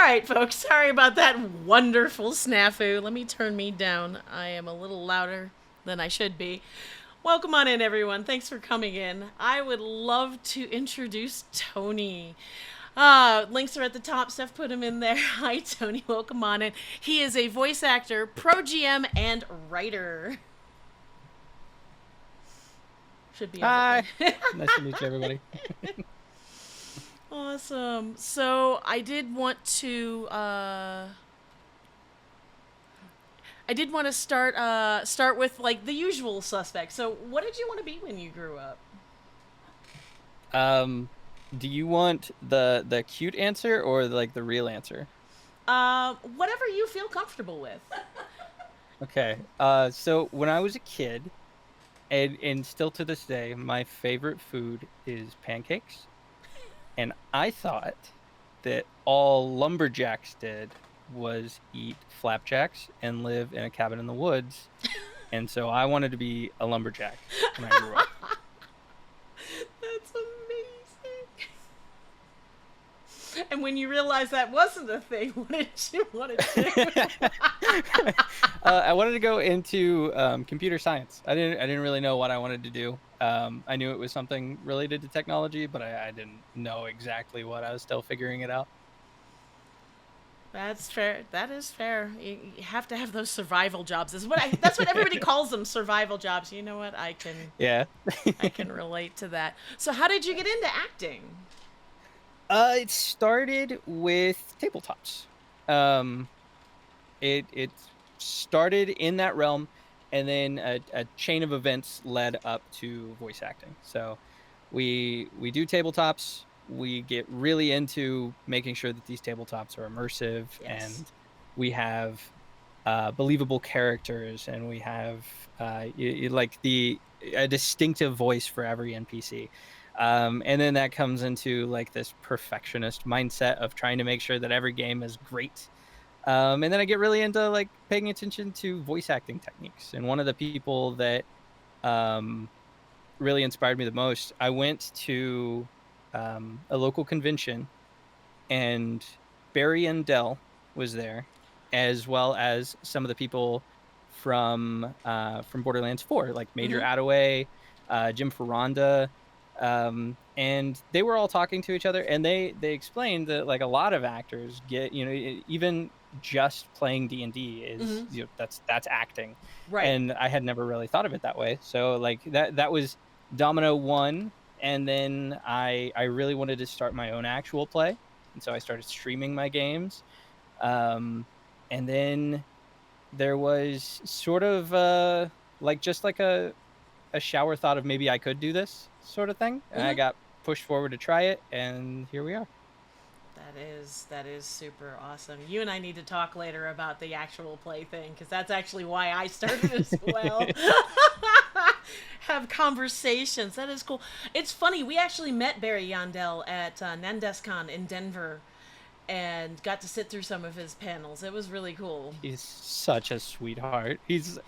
right, folks. Sorry about that wonderful snafu. Let me turn me down. I am a little louder than I should be. Welcome on in, everyone. Thanks for coming in. I would love to introduce Tony. Links are at the top. Steph put him in there. Hi, Tony. Welcome on in. He is a voice actor, pro GM, and writer. Should be Hi. everything. Nice to meet you, everybody. Awesome. So I did want to start with like the usual suspects. So what did you want to be when you grew up? Do you want the cute answer or like the real answer? Whatever you feel comfortable with. Okay. So when I was a kid, and still to this day, my favorite food is pancakes. And I thought that all lumberjacks did was eat flapjacks and live in a cabin in the woods. And so I wanted to be a lumberjack when I grew up. That's amazing. And when you realized that wasn't a thing, what did you want to do? I wanted to go into computer science. I didn't really know what I wanted to do. I knew it was something related to technology, but I didn't know exactly what. I was still figuring it out. That's fair. That is fair. You have to have those survival jobs. That's what everybody calls them, survival jobs. You know what? Yeah. I can relate to that. So how did you get into acting? It started with tabletops. Um, it started in that realm, and then a chain of events led up to voice acting. So we do tabletops. We get really into making sure that these tabletops are immersive, Yes. and we have believable characters, and we have like a distinctive voice for every NPC. And then that comes into like this perfectionist mindset of trying to make sure that every game is great. And then I get really into like paying attention to voice acting techniques. And one of the people that um, really inspired me the most, I went to a local convention, and Barry and Dell was there, as well as some of the people from Borderlands 4, like Major Mm-hmm. Attaway, Jim Ferranda, and they were all talking to each other, and they explained that like a lot of actors get, even just playing D&D is, Mm-hmm. that's acting. Right. And I had never really thought of it that way. So like that was Domino 1, and then I really wanted to start my own actual play, and so I started streaming my games. Um, and then there was sort of like just like a shower thought of maybe I could do this sort of thing, and I Mm-hmm. got pushed forward to try it, and here we are. That is super awesome. You and I need to talk later about the actual play thing because that's actually why I started as well. Have conversations. That is cool. It's funny. We actually met Barry Yandel at NandesCon in Denver and got to sit through some of his panels. It was really cool. He's such a sweetheart. His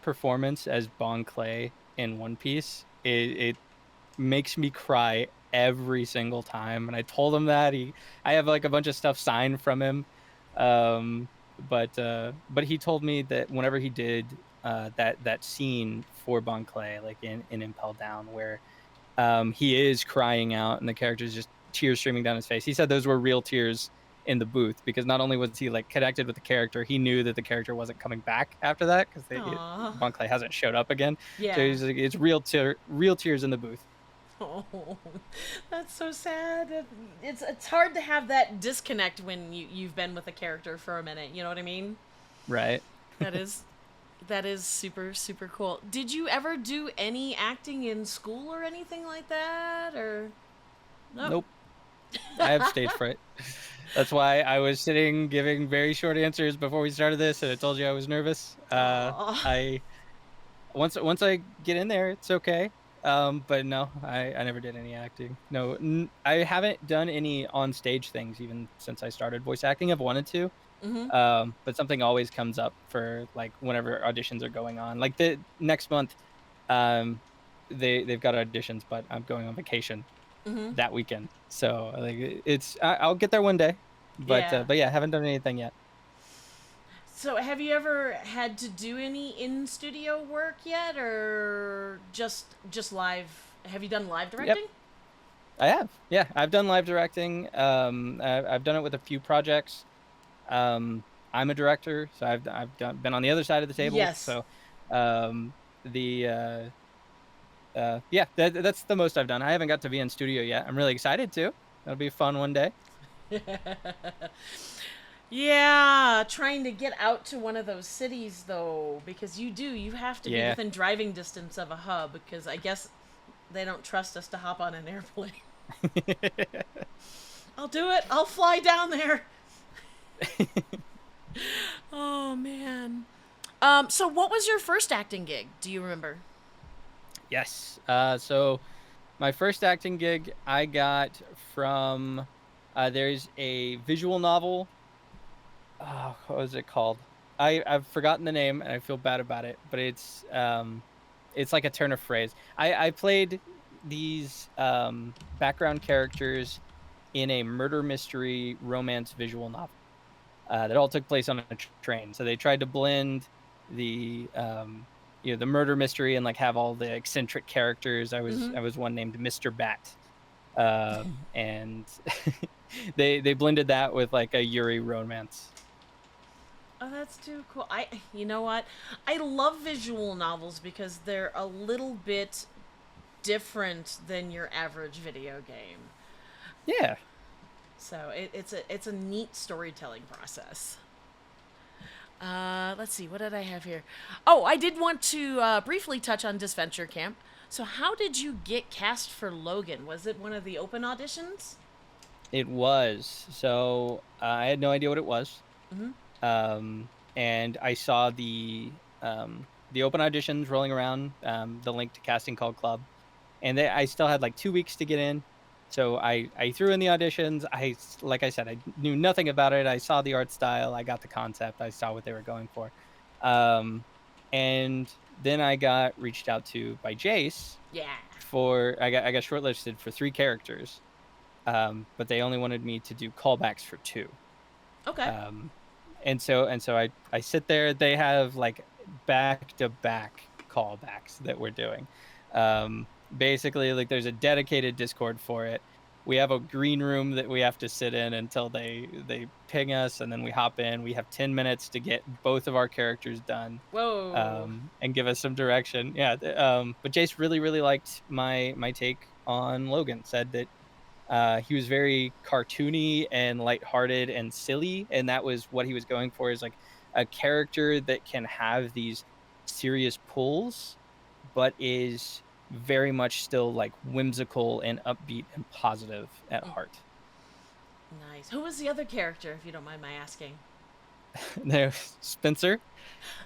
performance as Bon Clay in One Piece, it makes me cry every single time. And I told him that I have like a bunch of stuff signed from him. Um, but he told me that whenever he did that scene for Bon Clay, like in Impel Down, where he is crying out and the character's just tears streaming down his face. He said those were real tears in the booth, because not only was he like connected with the character, he knew that the character wasn't coming back after that, because Aww. Bon Clay hasn't showed up again. Yeah. So he's like, it's real tears in the booth. Oh, that's so sad. It's hard to have that disconnect when you've been with a character for a minute. You know what I mean? Right. That is that is super super cool. Did you ever do any acting in school or anything like that, or no? Nope. I have stage fright. That's why I was sitting giving very short answers before we started this, and I told you I was nervous. Aw. I once I get in there, it's okay. But no, I never did any acting. No, I haven't done any on stage things even since I started voice acting. I've wanted to, Mhm. but something always comes up for like whenever auditions are going on. Like the next month, um, they've got auditions, but I'm going on vacation that weekend. So like I'll get there one day, Yeah. but yeah, haven't done anything yet. So, have you ever had to do any in studio work yet, or just live? Have you done live Yep, directing? I have. Yeah, I've done live directing. I've done it with a few projects. I'm a director, so been on the other side of the table. Yes. So, um, the yeah, that's the most I've done. I haven't got to be in studio yet. I'm really excited to. That'll be fun one day. Yeah, trying to get out to one of those cities though, because you have to be Yeah. within driving distance of a hub, because I guess they don't trust us to hop on an airplane. I'll do it. I'll fly down there. Oh man. So what was your first acting gig? Do you remember? Yes. So my first acting gig I got from there's a visual novel. Oh, what was it called? I've forgotten the name and I feel bad about it, but it's like a turn of phrase. I played these background characters in a murder mystery romance visual novel that all took place on a train. So they tried to blend the the murder mystery and like have all the eccentric characters. I was one named Mr. Bat, and they blended that with like a Yuri romance. Oh, that's too cool. You know what? I love visual novels because they're a little bit different than your average video game. Yeah. So it's a neat storytelling process. Let's see, what did I have here? Oh, I did want to briefly touch on Disventure Camp. So, how did you get cast for Logan? Was it one of the open auditions? It was. So I had no idea what it was. Mm-hmm. And I saw the open auditions rolling around, the link to Casting Call Club, and I still had like 2 weeks to get in. So I threw in the auditions. Like I said, I knew nothing about it. I saw the art style. I got the concept. I saw what they were going for. Um, and then I got reached out to by Jace Yeah. I got shortlisted for 3 characters. But they only wanted me to do callbacks for 2. Okay. Um, and so I sit there. They have like back to back callbacks that we're doing. Basically, like there's a dedicated Discord for it. We have a green room that we have to sit in until they ping us, and then we hop in. We have 10 minutes to get both of our characters done, Whoa. and give us some direction. Yeah. But Jace really liked my take on Logan. Said that he was very cartoony and lighthearted and silly, and that was what he was going for, is like a character that can have these serious pulls, but is very much still like whimsical and upbeat and positive at heart. Nice. Who was the other character, if you don't mind my asking? There's Spencer,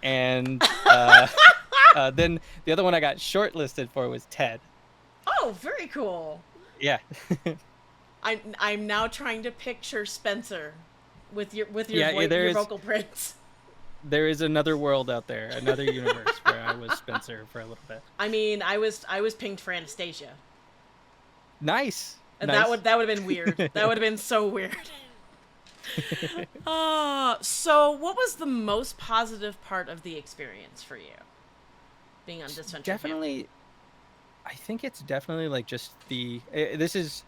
and then the other one I got shortlisted for was Ted. Oh, very cool. Yeah. I'm now trying to picture Spencer with Yeah, your vocal prints. there is another world out there, another universe where I was Spencer for a little bit. I mean, I was pinged for Anastasia. Nice. And Nice. that would have been weird. That would have been so weird. So what was the most positive part of the experience for you? Being on Disventure Definitely, I think it's definitely like just this is,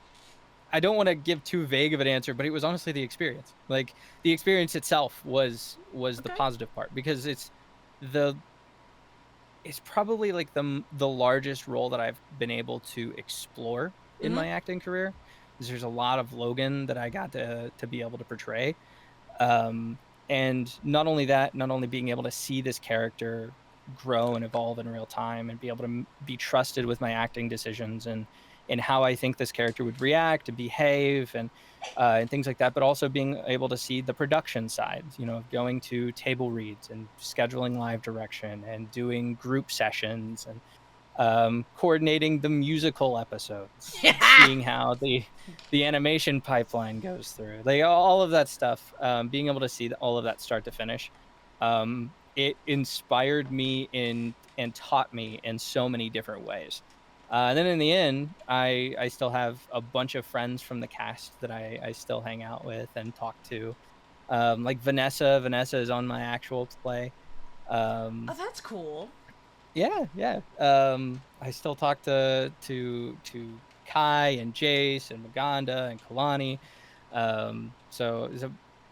I don't want to give too vague of an answer, but it was honestly the experience. Like the experience itself was the Okay. positive part, because it's probably like the largest role that I've been able to explore in Mm-hmm. my acting career. Because there's a lot of Logan that I got to be able to portray. Um, and not only that, not only being able to see this character grow and evolve in real time, and be able to be trusted with my acting decisions and how I think this character would react and behave, and things like that, but also being able to see the production side, of going to table reads and scheduling live direction and doing group sessions, and coordinating the musical episodes, seeing how the animation pipeline goes through, like all of that stuff. Being able to see all of that start to finish, it inspired me and taught me in so many different ways. And then in the end, I still have a bunch of friends from the cast that I still hang out with and talk to. Like Vanessa. Vanessa is on my actual play. Oh, Um, that's cool. yeah, yeah. I still talk to Kai and Jace and Maganda and Kalani. So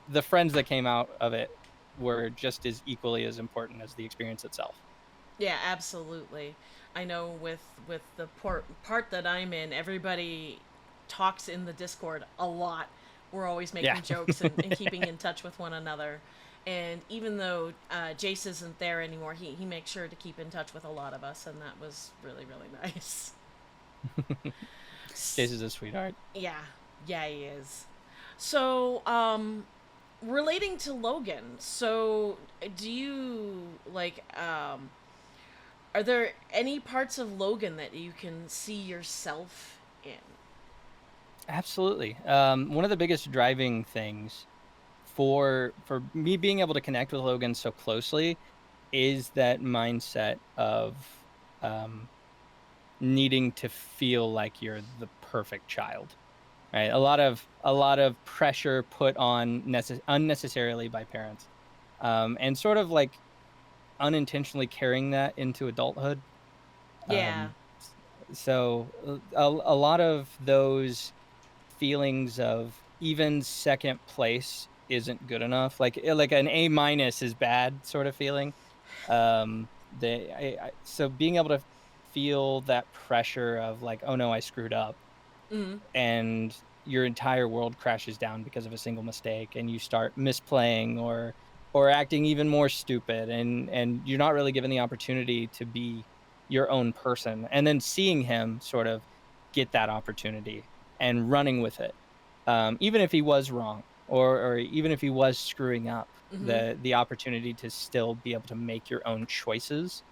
the friends that came out of it were just as equally as important as the experience itself. Yeah, absolutely. I know with the part that I'm in, everybody talks in the Discord a lot. We're always Yeah. making jokes and keeping in touch with one another. And even though Jace isn't there anymore, he makes sure to keep in touch with a lot of us, and that was really, really nice. Jace is a sweetheart. Yeah, yeah, he is. So, relating to Logan, so do you like are there any parts of Logan that you can see yourself in? Absolutely. One of the biggest driving things for me being able to connect with Logan so closely is that mindset of um, needing to feel like you're the perfect child, right? A lot of pressure put on unnecessarily by parents, and sort of like unintentionally carrying that into adulthood. Yeah. Um, so a lot of those feelings of even second place isn't good enough. Like an A minus is bad sort of feeling. So being able to feel that pressure of like, oh no, I screwed up, Mm. and your entire world crashes down because of a single mistake, and you start misplaying or acting even more stupid, and you're not really given the opportunity to be your own person, and then seeing him sort of get that opportunity and running with it, even if he was wrong, or even if he was screwing up, Mm-hmm. the opportunity to still be able to make your own choices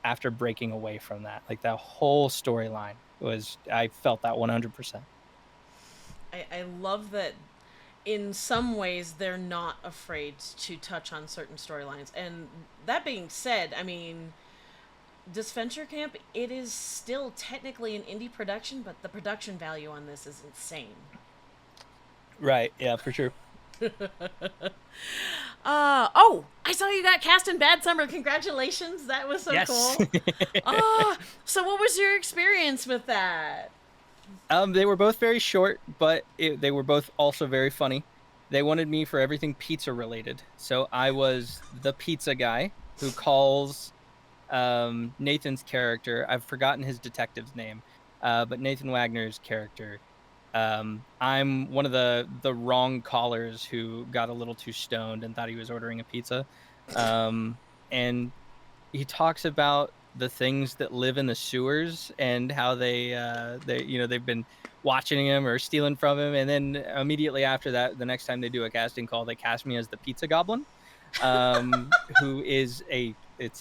after breaking away from that, like that whole storyline was, I felt that 100%. I love that in some ways they're not afraid to touch on certain storylines. And that being said, I mean, this Venture Camp, it is still technically an indie production, but the production value on this is insane. Right. Yeah, for sure. Oh, I saw you got cast in Bad Summer. Congratulations. That was so Yes. cool. So what was your experience with that? They were both very short, but they were both also very funny. They wanted me for everything pizza related, so I was the pizza guy who calls Nathan's character. I've forgotten his detective's name, but Nathan Wagner's character. I'm one of the wrong callers who got a little too stoned and thought he was ordering a pizza, um, and he talks about the things that live in the sewers and how they've been watching him or stealing from him, and then immediately after that, the next time they do a casting call, they cast me as the pizza goblin, who is a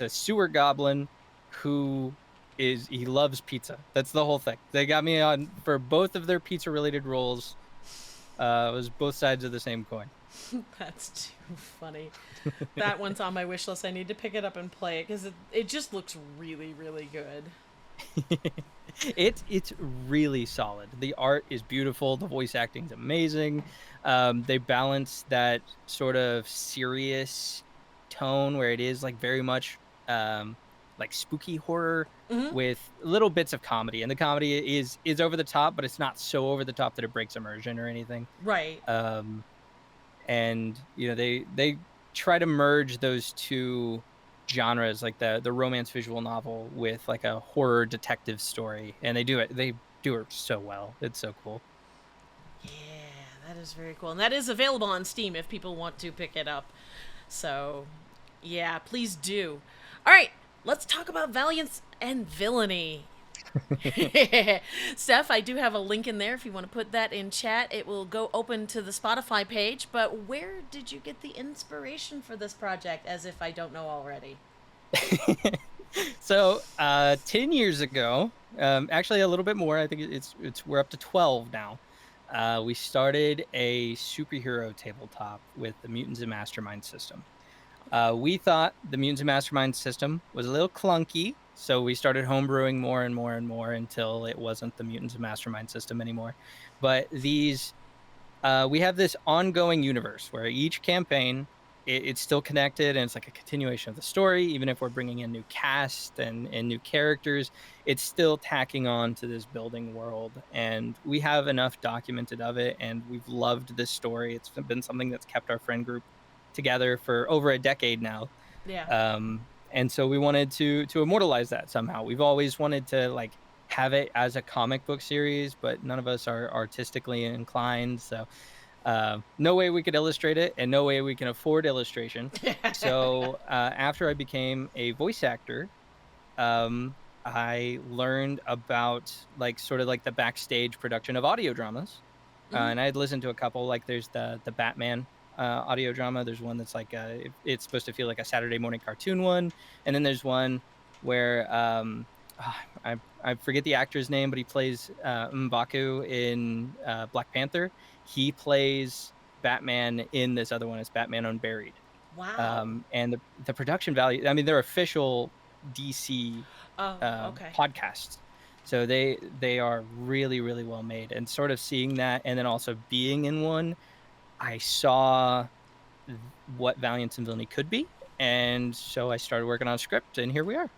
sewer goblin who he loves pizza. That's the whole thing. They got me on for both of their pizza related roles. It was both sides of the same coin. That's too funny. That one's on my wish list. I need to pick it up and play it because it just looks really, really good. It's really solid. The art is beautiful. The voice acting's amazing. They balance that sort of serious tone where it is like very much like spooky horror Mm-hmm. with little bits of comedy, and the comedy is over the top, but it's not so over the top that it breaks immersion or anything. Right. Um, and they try to merge those two genres, like the romance visual novel with like a horror detective story, and they do it so well. It's so cool. Yeah, that is very cool. And that is available on Steam if people want to pick it up. So, yeah, please do. All right, let's talk about Valiance and Villainy. Steph, I do have a link in there if you want to put that in chat. It will go open to the Spotify page. But where did you get the inspiration for this project, as if I don't know already? So 10 years ago, actually a little bit more, I think we're up to 12 now. We started a superhero tabletop with the Mutants and Mastermind system. We thought the Mutants and Mastermind system was a little clunky, So we started homebrewing more and more and more until it wasn't the Mutants of Mastermind system anymore. But we have this ongoing universe where each campaign it's still connected and it's like a continuation of the story. Even if we're bringing in new cast and new characters, it's still tacking on to this building world. And we have enough documented of it, and we've loved this story. It's been something that's kept our friend group together for over a decade now. Yeah. And so we wanted to immortalize that somehow. We've always wanted to like have it as a comic book series, but none of us are artistically inclined. So no way we could illustrate it, and no way we can afford illustration. So after I became a voice actor, um, I learned about like sort of like the backstage production of audio dramas. Hmm. And I had listened to a couple. Like there's the Batman audio drama. There's one that's like it's supposed to feel like a Saturday morning cartoon one, and then there's one where I forget the actor's name, but he plays M'Baku in Black Panther. He plays Batman in this other one. It's Batman Unburied. Wow. And the production value. I mean, they're official DC Oh, okay. podcasts. So they are really, really well made. And sort of seeing that and then also being in one, I saw what Valiance and Villiany could be. And so I started working on a script, and here we are.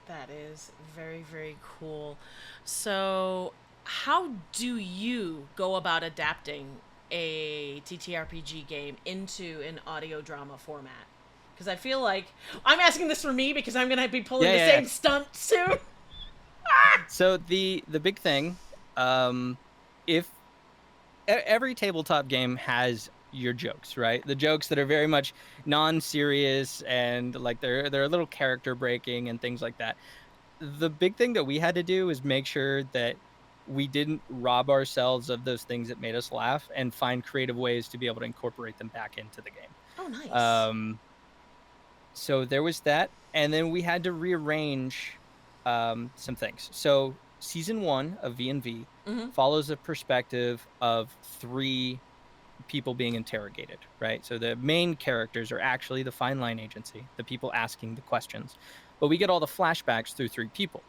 That is very, very cool. So, how do you go about adapting a TTRPG game into an audio drama format? Because I feel like I'm asking this for me because I'm going to be pulling the Yeah. same stunt soon. So the big thing, if every tabletop game has your jokes, right? The jokes that are very much non-serious and like they're a little character breaking and things like that. The big thing that we had to do is make sure that we didn't rob ourselves of those things that made us laugh and find creative ways to be able to incorporate them back into the game. Oh, nice. Um, so there was that, and then we had to rearrange some things. So season 1 of V&V Mm-hmm. follows a perspective of 3 people being interrogated, right? So the main characters are actually the Fine Line Agency, the people asking the questions. But we get all the flashbacks through 3 people.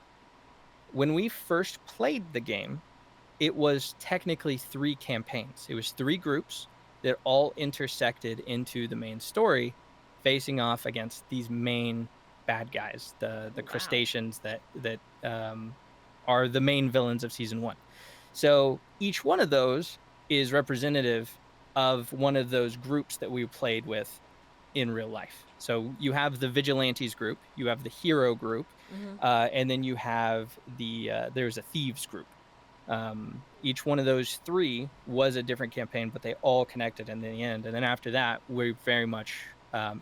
When we first played the game, it was technically 3 campaigns. It was 3 groups that all intersected into the main story, facing off against these main bad guys, the Wow. crustaceans that are the main villains of season 1. So each one of those is representative of one of those groups that we played with in real life. So you have the vigilantes group, you have the hero group, Mm-hmm. and then you have there's a thieves group. Each one of those 3 was a different campaign, but they all connected in the end. And then after that, we're very much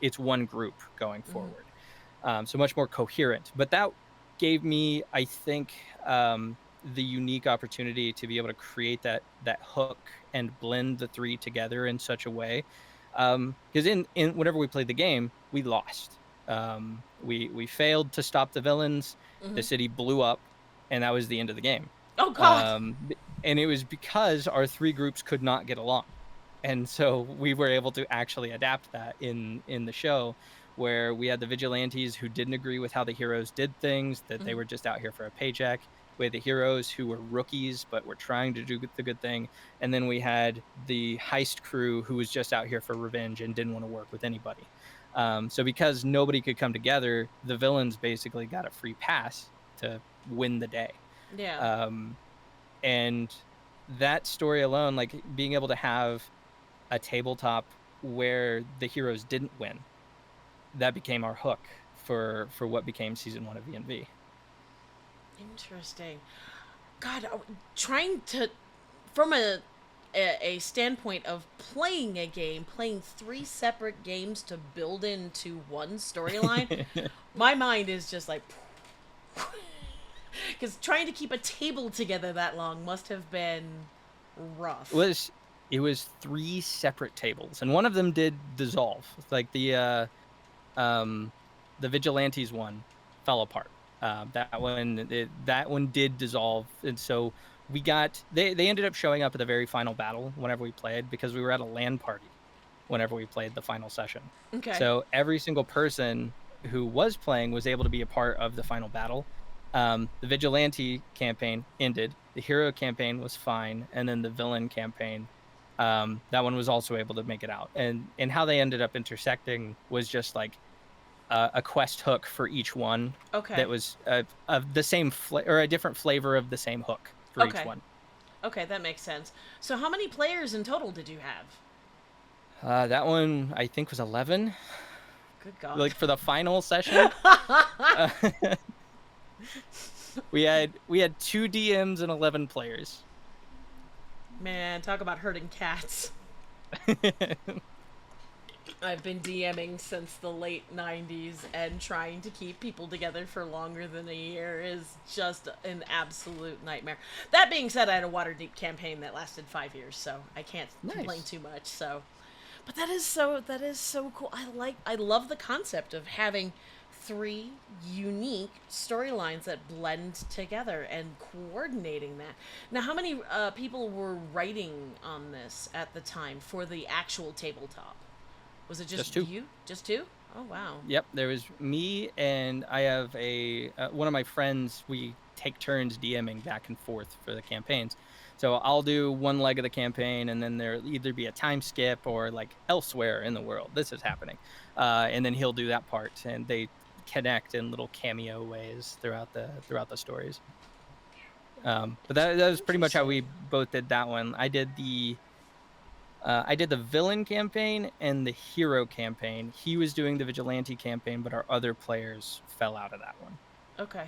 it's one group going Mm-hmm. forward. So much more coherent. But that gave me, I think, the unique opportunity to be able to create that hook and blend the 3 together in such a way. Because in whenever we played the game, we lost. We failed to stop the villains. Mm-hmm. The city blew up, and that was the end of the game. Oh, God. And it was because our 3 groups could not get along. And so we were able to actually adapt that in the show, where we had the vigilantes who didn't agree with how the heroes did things, that they Mm-hmm. were just out here for a paycheck. We had the heroes who were rookies but were trying to do the good thing, and then we had the heist crew who was just out here for revenge and didn't want to work with anybody. So because nobody could come together, the villains basically got a free pass to win the day. Yeah. Um, and that story alone, like being able to have a tabletop where the heroes didn't win, that became our hook for what became season 1 of V&V. Interesting. God, trying to, from a standpoint of playing a game, playing 3 separate games to build into one storyline, my mind is just like, because trying to keep a table together that long must have been rough. It was 3 separate tables, and one of them did dissolve. Like the vigilantes one fell apart. That one did dissolve, and so they ended up showing up at the very final battle whenever we played, because we were at a LAN party whenever we played the final session. Okay. So every single person who was playing was able to be a part of the final battle. The Vigilante campaign ended. The Hero campaign was fine, and then the Villain campaign, that one was also able to make it out. And how they ended up intersecting was just like a quest hook for each one that Okay. was of the same or a different flavor of the same hook for each Okay. one. Okay, that makes sense. So how many players in total did you have? That one I think was 11, Good God. like for the final session. Uh, we had 2 DMs and 11 players. Man, talk about herding cats. I've been DMing since the late 90s, and trying to keep people together for longer than a year is just an absolute nightmare. That being said, I had a Waterdeep campaign that lasted 5 years, so I can't complain Nice. too much. So, but that is so cool. I love the concept of having three unique storylines that blend together and coordinating that. Now, how many people were writing on this at the time for the actual tabletop? Was it Just just two. you? Just two? Oh wow. Yep, there was me and I have a one of my friends. We take turns DMing back and forth for the campaigns. So I'll do one leg of the campaign, and then there'll either be a time skip or like elsewhere in the world. This is happening, and then he'll do that part, and they connect in little cameo ways throughout the stories. But that was pretty much how we Interesting. both did that one. I did the Villain campaign and the Hero campaign. He was doing the Vigilante campaign, but our other players fell out of that one. Okay.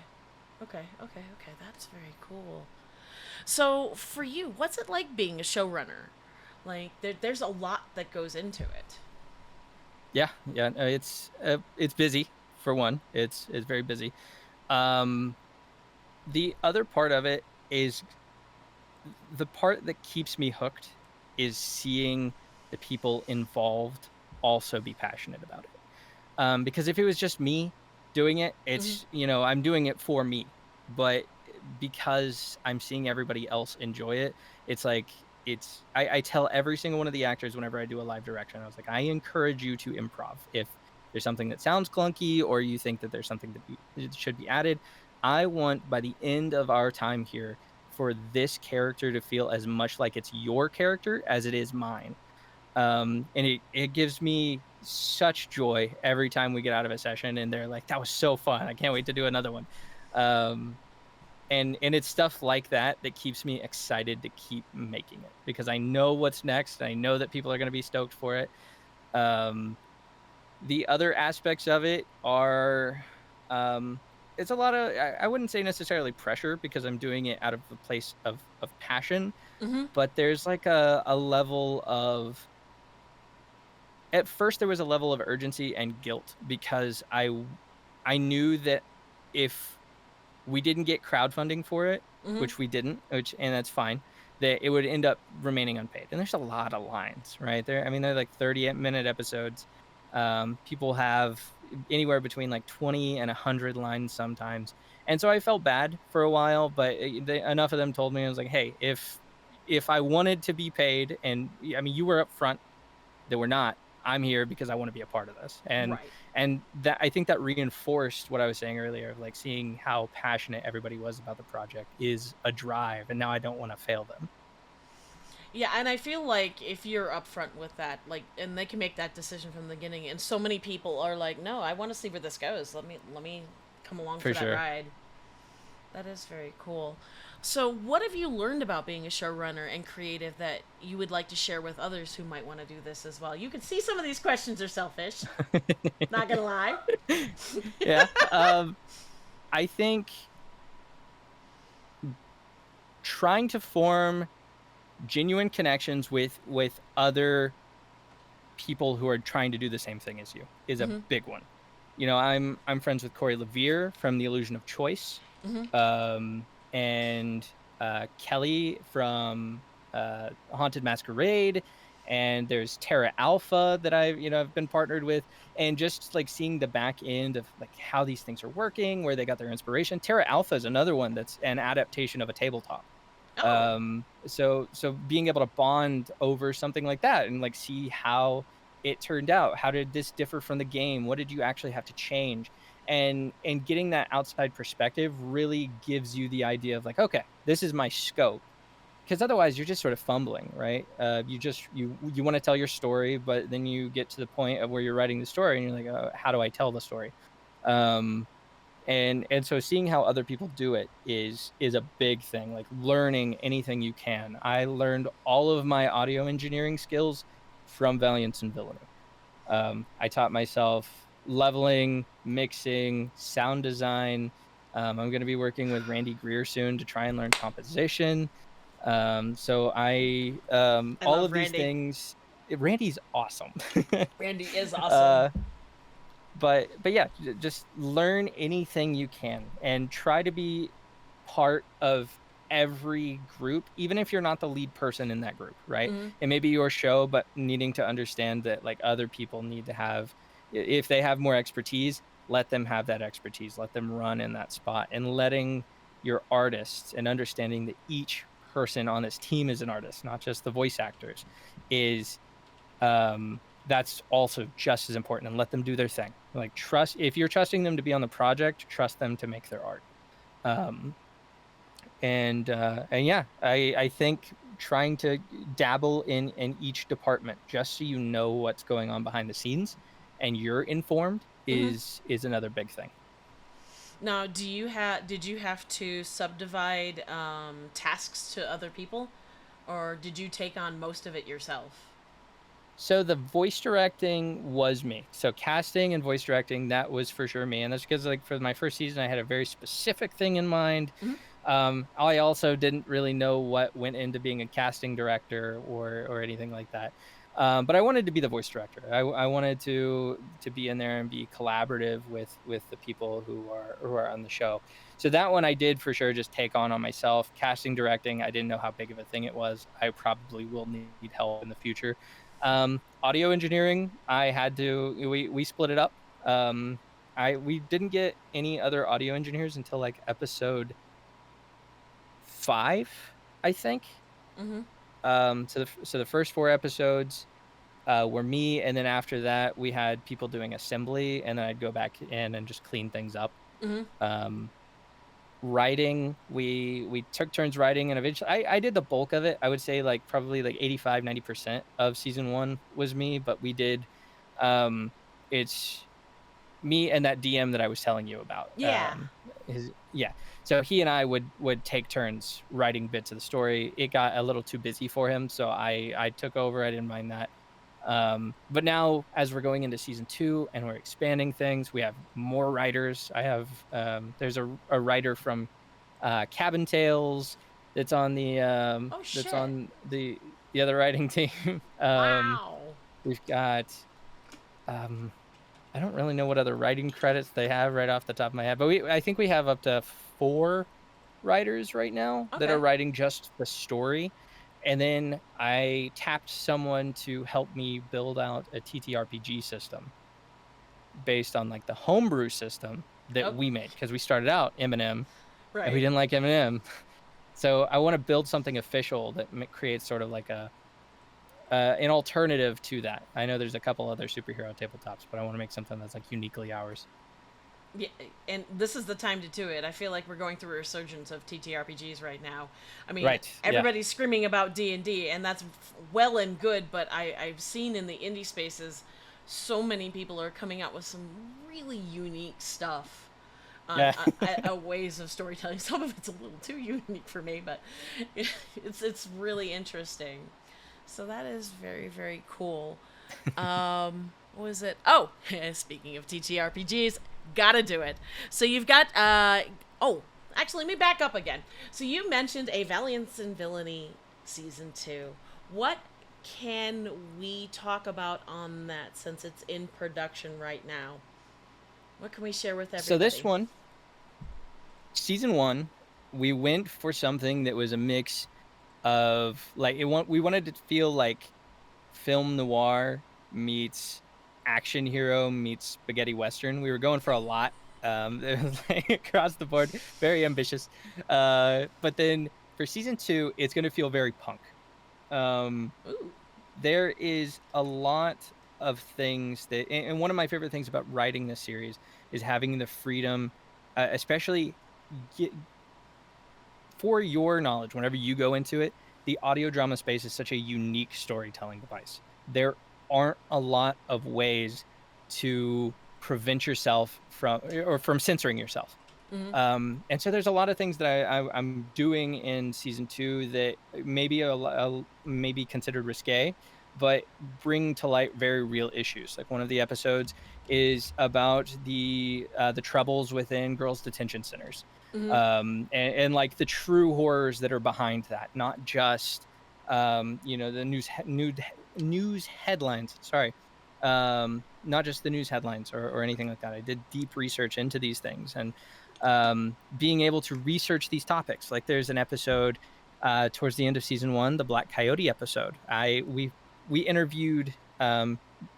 Okay. That's very cool. So for you, what's it like being a showrunner? Like there's a lot that goes into it. Yeah, yeah, it's busy for one. It's very busy. Um, the other part of it is the part that keeps me hooked is seeing the people involved also be passionate about it. Because if it was just me doing it, Hmm. I'm doing it for me. But because I'm seeing everybody else enjoy it, it's like I tell every single one of the actors whenever I do a live direction, I was like, I encourage you to improv. If there's something that sounds clunky or you think that there's something that should be added, I want by the end of our time here for this character to feel as much like it's your character as it is mine. And it gives me such joy every time we get out of a session and they're like, that was so fun, I can't wait to do another one. um and it's stuff like that that keeps me excited to keep making it, because I know what's next. I know that people are going to be stoked for it. um the other aspects of it are, um it's a lot of, I wouldn't say necessarily pressure, because I'm doing it out of a place of passion, Hmm. but there's like a level of, at first there was a level of urgency and guilt, because I knew that if we didn't get crowdfunding for it, Hmm. which we didn't, and that's fine, that it would end up remaining unpaid. And there's a lot of lines right there. I mean, they're like 30-minute episodes. People have anywhere between like 20 and 100 lines sometimes. And so I felt bad for a while, but enough of them told me, I was like, hey, if I wanted to be paid, and I mean, you were up front, that we're not, I'm here because I want to be a part of this. and Right. and that, I think that reinforced what I was saying earlier of like seeing how passionate everybody was about the project is a drive, and now I don't want to fail them. Yeah, and I feel like if you're upfront with that, like, and they can make that decision from the beginning, and so many people are like, "No, I want to see where this goes. Let me come along For for that sure. ride." That is very cool. So, what have you learned about being a showrunner and creative that you would like to share with others who might want to do this as well? You can see some of these questions are selfish. Not gonna lie. Yeah. I think trying to form genuine connections with other people who are trying to do the same thing as you is a Hmm. big one. I'm friends with Corey Levere from The Illusion of Choice, Hmm. and Kelly from Haunted Masquerade, and there's Terra Alpha that I've been partnered with, and just like seeing the back end of like how these things are working, where they got their inspiration. Terra Alpha is another one that's an adaptation of a tabletop. Oh. So being able to bond over something like that and like see how it turned out? How did this differ from the game? What did you actually have to change? And getting that outside perspective really gives you the idea of like, okay, this is my scope. Because otherwise you're just sort of fumbling, right? You want to tell your story, but then you get to the point of where you're writing the story and you're like, how do I tell the story? Um, and so seeing how other people do it is a big thing, like learning anything you can. I learned all of my audio engineering skills from Valiance and Villainy. I taught myself leveling, mixing, sound design. I'm going to be working with Randy Greer soon to try and learn composition. So I all love of these Randy. things. Randy's awesome. Randy is awesome. uh, but yeah, just learn anything you can and try to be part of every group, even if you're not the lead person in that group, right? Mm-hmm. It may be your show, but needing to understand that like other people need to have, if they have more expertise, let them have that expertise, let them run in that spot, and letting your artists and understanding that each person on this team is an artist, not just the voice actors, is that's also just as important, and let them do their thing. Like trust, if you're trusting them to be on the project, trust them to make their art. Um, and yeah, I think trying to dabble in each department just so you know what's going on behind the scenes and you're informed Mm-hmm. is another big thing. Now, did you have to subdivide tasks to other people, or did you take on most of it yourself? So the voice directing was me. So casting and voice directing, that was for sure me. And that's because like for my first season, I had a very specific thing in mind. Mm-hmm. I also didn't really know what went into being a casting director or anything like that. But I wanted to be the voice director. I wanted to be in there and be collaborative with the people who are on the show. So that one I did for sure just take on myself. Casting directing, I didn't know how big of a thing it was. I probably will need help in the future. Audio engineering, I had to we split it up. We didn't get any other audio engineers until like episode 5, I think. Mm-hmm. So the first 4 episodes were me, and then after that we had people doing assembly, and then I'd go back in and just clean things up. Mm-hmm. Um, Writing, we took turns writing, and eventually I did the bulk of it. I would say like probably like 85-90% of season 1 was me, but we did it's me and that DM that I was telling you about. Yeah. Yeah. So he and I would take turns writing bits of the story. It got a little too busy for him, so I took over. I didn't mind that. But now as we're going into season 2 and we're expanding things, we have more writers. I have there's a writer from Cabin Tales that's on Oh that's shit! on the other writing team. Wow. We've got um I don't really know what other writing credits they have right off the top of my head, but I think we have up to 4 writers right now that Okay. are writing just the story. And then I tapped someone to help me build out a TTRPG system based on like the homebrew system that Oh, we made, because we started out M&M and we right. didn't like M&M. So I want to build something official that creates sort of like a an alternative to that. I know there's a couple other superhero tabletops, but I want to make something that's like uniquely ours. Yeah, and this is the time to do it. I feel like we're going through a resurgence of TTRPGs right now. I mean, Right. Yeah. everybody's screaming about D&D, and that's well and good. But I've seen in the indie spaces, so many people are coming out with some really unique stuff. Yeah. Ways of storytelling. Some of it's a little too unique for me, but it's really interesting. So that is very very cool. What was it? Oh, speaking of TTRPGs, gotta do it. So you've got oh, actually, let me back up again. So you mentioned a Valiance and Villainy season 2. What can we talk about on that since it's in production right now? What can we share with So this everybody? one, season 1, we went for something that was a mix of like we wanted to feel like film noir meets action hero meets spaghetti western. We were going for a lot. It was like across the board, very ambitious. But then for season 2, it's going to feel very punk. Um, Ooh. there is a lot of things that, and one of my favorite things about writing this series is having the freedom, especially get, for your knowledge, whenever you go into it, the audio drama space is such a unique storytelling device. There aren't a lot of ways to prevent yourself from censoring yourself. Mm-hmm. And so there's a lot of things that I'm doing in season 2 that maybe maybe considered risque, but bring to light very real issues. Like one of the episodes is about the troubles within girls' detention centers, Mm-hmm. and like the true horrors that are behind that, not just the news headlines. Sorry. Not just the news headlines or anything like that. I did deep research into these things, and being able to research these topics. Like there's an episode towards the end of season 1, the Black Coyote episode. We interviewed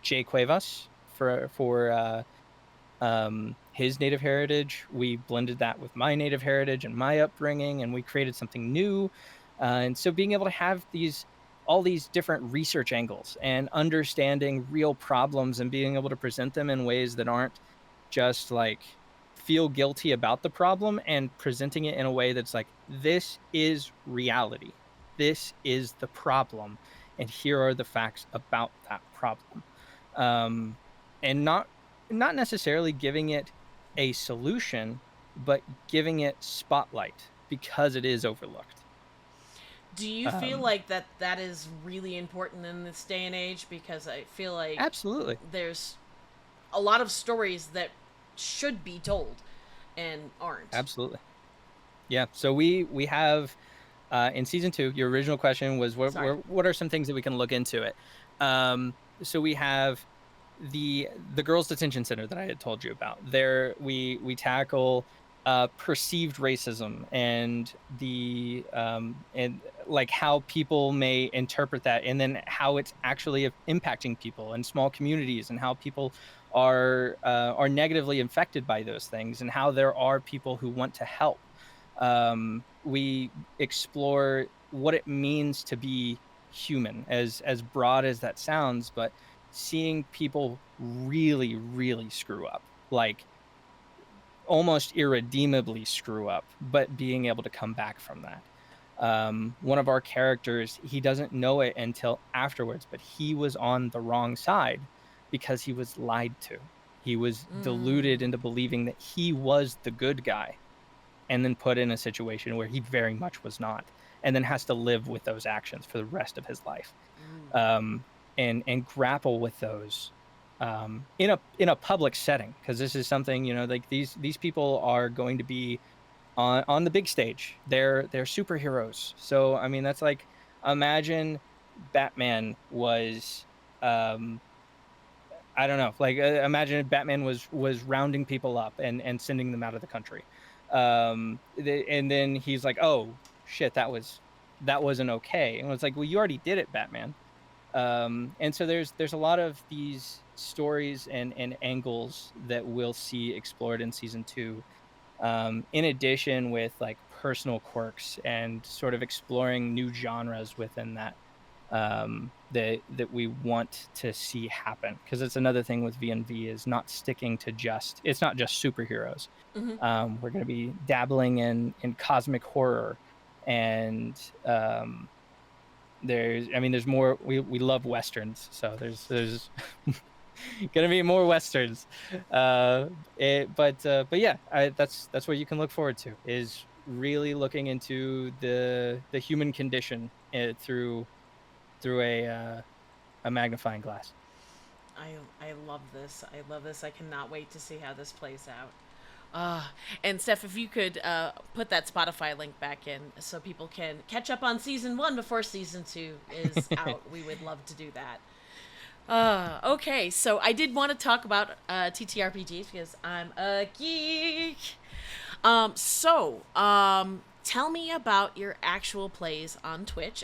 Jay Cuevas for his native heritage. We blended that with my native heritage and my upbringing, and we created something new. And so being able to have all these different research angles and understanding real problems and being able to present them in ways that aren't just like feel guilty about the problem, and presenting it in a way that's like, this is reality. This is the problem. And here are the facts about that problem. And not necessarily giving it a solution, but giving it spotlight because it is overlooked. Do you feel like that is really important in this day and age? Because I feel like Absolutely. there's a lot of stories that should be told and aren't. Absolutely. Yeah. So we have in season 2, your original question was Sorry. what are some things that we can look into it. So we have the girls' detention center that I had told you about. There we tackle perceived racism and and like how people may interpret that, and then how it's actually impacting people in small communities, and how people are negatively affected by those things, and how there are people who want to help. We explore what it means to be human, as broad as that sounds, but seeing people really, really screw up, like almost irredeemably screw up, but being able to come back from that. One of our characters, he doesn't know it until afterwards, but he was on the wrong side because he was lied to. He was deluded into believing that he was the good guy, and then put in a situation where he very much was not, and then has to live with those actions for the rest of his life. And grapple with those in a public setting, because this is something, like these people are going to be on the big stage. They're superheroes. So I mean, that's like, imagine Batman was I don't know, like imagine if Batman was rounding people up and sending them out of the country, and then he's like, oh shit, that wasn't okay, and it's like, well, you already did it, Batman. And so there's a lot of these stories and angles that we'll see explored in season 2, in addition with like personal quirks and sort of exploring new genres within that, that we want to see happen, because it's another thing with VNV is not sticking to it's not just superheroes. We're going to be dabbling in cosmic horror, and there's more. We love westerns, so there's gonna be more westerns. But yeah, that's what you can look forward to, is really looking into the human condition through a magnifying glass. I love this. I love this. I cannot wait to see how this plays out. And Steph, if you could put that Spotify link back in so people can catch up on season 1 before season 2 is out, we would love to do that. Okay, so I did want to talk about TTRPGs because I'm a geek. Tell me about your actual plays on Twitch.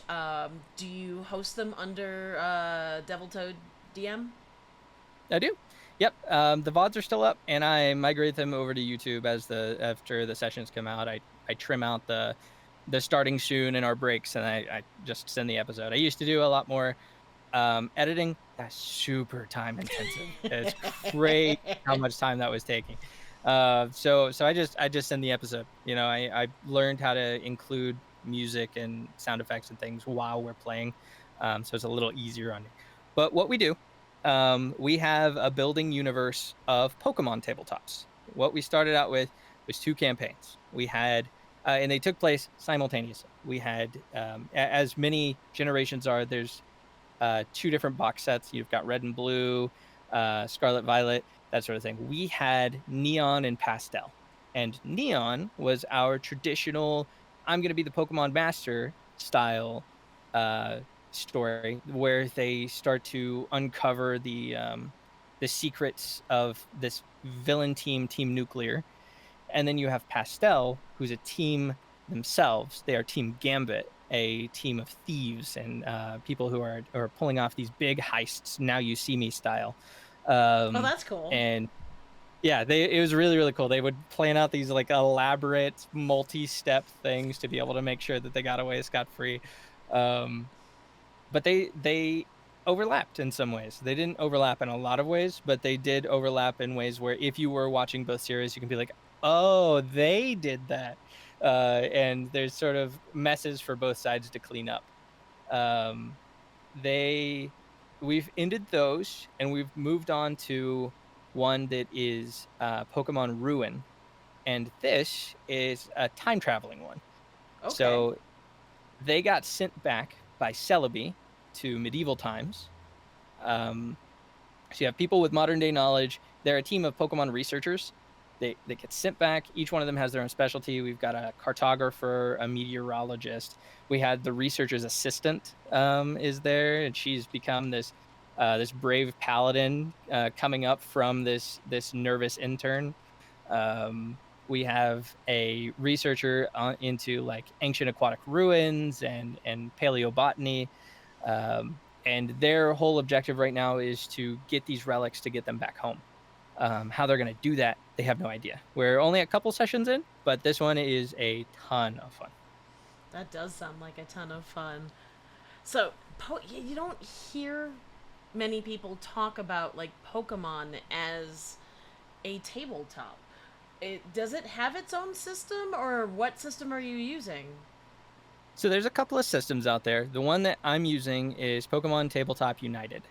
Do you host them under Devil Toad DM? I do. Yep. The VODs are still up, and I migrate them over to YouTube after the sessions come out. I trim out the starting soon and our breaks, and I just send the episode. I used to do a lot more editing That's super time intensive. It's crazy how much time that was taking. So I just send the episode. I learned how to include music and sound effects and things while we're playing, so it's a little easier on me. But what we do, we have a building universe of Pokemon tabletops. What we started out with was 2 campaigns. We had and they took place simultaneously. We had, as many generations are, there's 2 different box sets. You've got red and blue, scarlet, violet, that sort of thing. We had neon and pastel. And neon was our traditional I'm going to be the Pokemon master style uh, story where they start to uncover the secrets of this villain team, Team Nuclear, and then you have Pastel, who's a team themselves. They are Team Gambit, a team of thieves and people who are pulling off these big heists. Now you see me style, Oh, um, that's cool. and yeah, it was really really cool. They would plan out these like elaborate multi-step things to be able to make sure that they got away scot free. Um, but they overlapped in some ways. They didn't overlap in a lot of ways, but they did overlap in ways where if you were watching both series, you can be like, "Oh, they did that." And there's sort of messes for both sides to clean up. Um, they We've ended those and we've moved on to one that is Pokemon Ruin, and this is a time traveling one. Okay. So they got sent back by Celebi to medieval times. Um, so you have people with modern day knowledge. They're a team of Pokemon researchers. They get sent back. Each one of them has their own specialty. We've got a cartographer, a meteorologist. We had the researcher's assistant is there, and she's become this brave paladin coming up from this nervous intern. We have a researcher into like ancient aquatic ruins and paleobotany, and their whole objective right now is to get these relics to get them back home. How they're going to do that, they have no idea. We're only a couple sessions in, but this one is a ton of fun. That does sound like a ton of fun. So, you don't hear many people talk about like Pokemon as a tabletop. Does it have its own system, or what system are you using? So there's a couple of systems out there. The one that I'm using is Pokemon Tabletop United.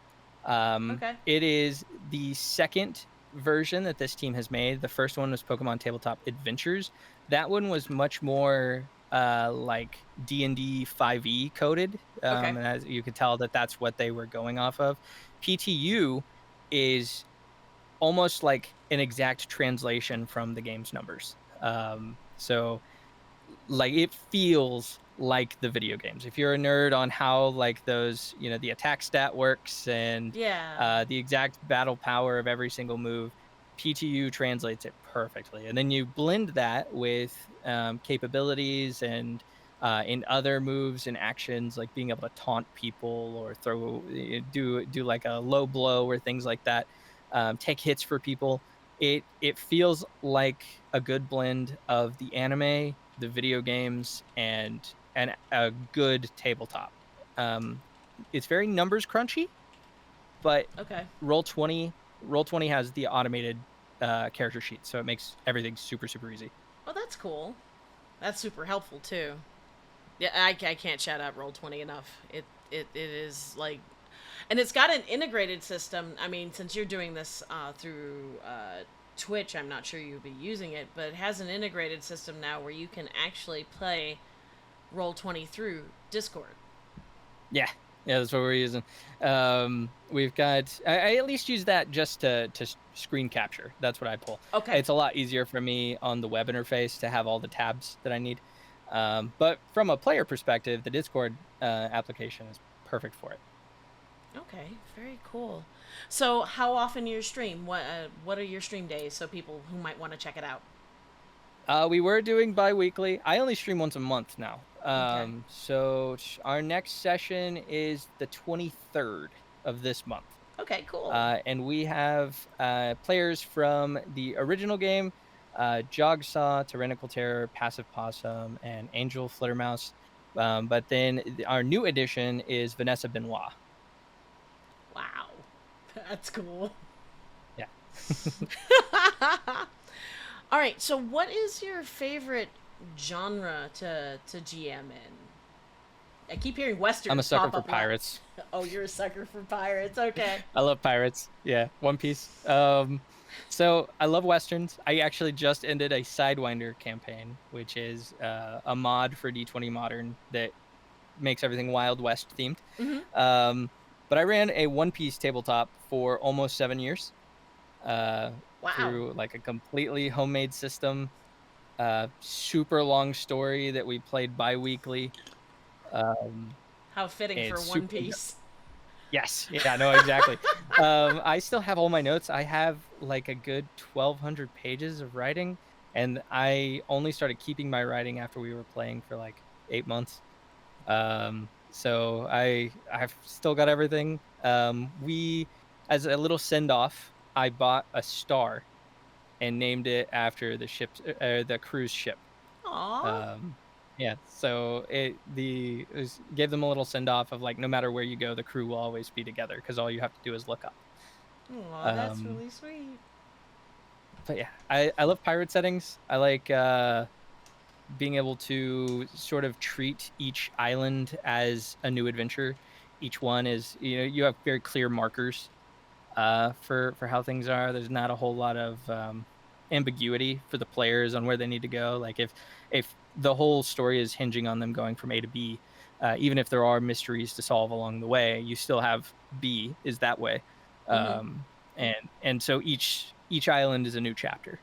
Okay. It is the second version that this team has made. The first one was Pokemon Tabletop Adventures. That one was much more like D&D 5e coded, Okay. and as you could tell that that's what they were going off of. PTU is almost like an exact translation from the game's numbers. So like it feels like the video games. If you're a nerd on how like those, the attack stat works and Yeah. the exact battle power of every single move, PTU translates it perfectly. And then you blend that with capabilities and in other moves and actions, like being able to taunt people or do like a low blow or things like that, take hits for people. It feels like a good blend of the anime, the video games, and a good tabletop. Um, it's very numbers crunchy, but Okay. Roll20 has the automated character sheet, so it makes everything super super easy. Well, that's cool. That's super helpful too. Yeah, I can't shout out Roll20 enough. It is like, and it's got an integrated system. I mean, since you're doing this through Twitch, I'm not sure you'll be using it, but it has an integrated system now where you can actually play Roll20 through Discord. Yeah, yeah, that's what we're using. We've got I at least use that just to screen capture. That's what I pull. Okay. It's a lot easier for me on the web interface to have all the tabs that I need. But from a player perspective, the Discord application is perfect for it. Okay, very cool. So, how often you stream? What are your stream days so people who might want to check it out? We were doing bi-weekly. I only stream once a month now. Okay. So our next session is the 23rd of this month. Okay, cool. And we have players from the original game, Jogsaw, Tyrannical Terror, Passive Possum, and Angel Flittermouse. But then our new addition is Vanessa Benoit. Wow. That's cool. Yeah. All right, so what is your favorite genre to GM in? I keep hearing I'm a westerns sucker pop for up a lot. pirates. Oh, you're a sucker for pirates. Okay. I love pirates. Yeah, One Piece. So I love westerns. I actually just ended a Sidewinder campaign, which is a mod for D20 Modern that makes everything Wild West themed. Mm-hmm. Um, but I ran a One Piece tabletop for almost 7 years Wow. through like a completely homemade system. Super long story that we played bi-weekly. Um, How fitting for it's One super. Piece. Yes. Yeah, no, exactly. I still have all my notes. I have like a good 1,200 pages of writing, and I only started keeping my writing after we were playing for like 8 months. So I've still got everything. We, as a little send off, I bought a star and named it after the cruise ship. Aw. Um, yeah, so gave them a little send off of like no matter where you go, the crew will always be together because all you have to do is look up. Aw, that's Um, really sweet. but yeah, I love pirate settings. I like being able to sort of treat each island as a new adventure. Each one is, you have very clear markers for how things are. There's not a whole lot of ambiguity for the players on where they need to go. Like if the whole story is hinging on them going from A to B, even if there are mysteries to solve along the way, you still have B is that way. Mm-hmm. And so each island is a new chapter.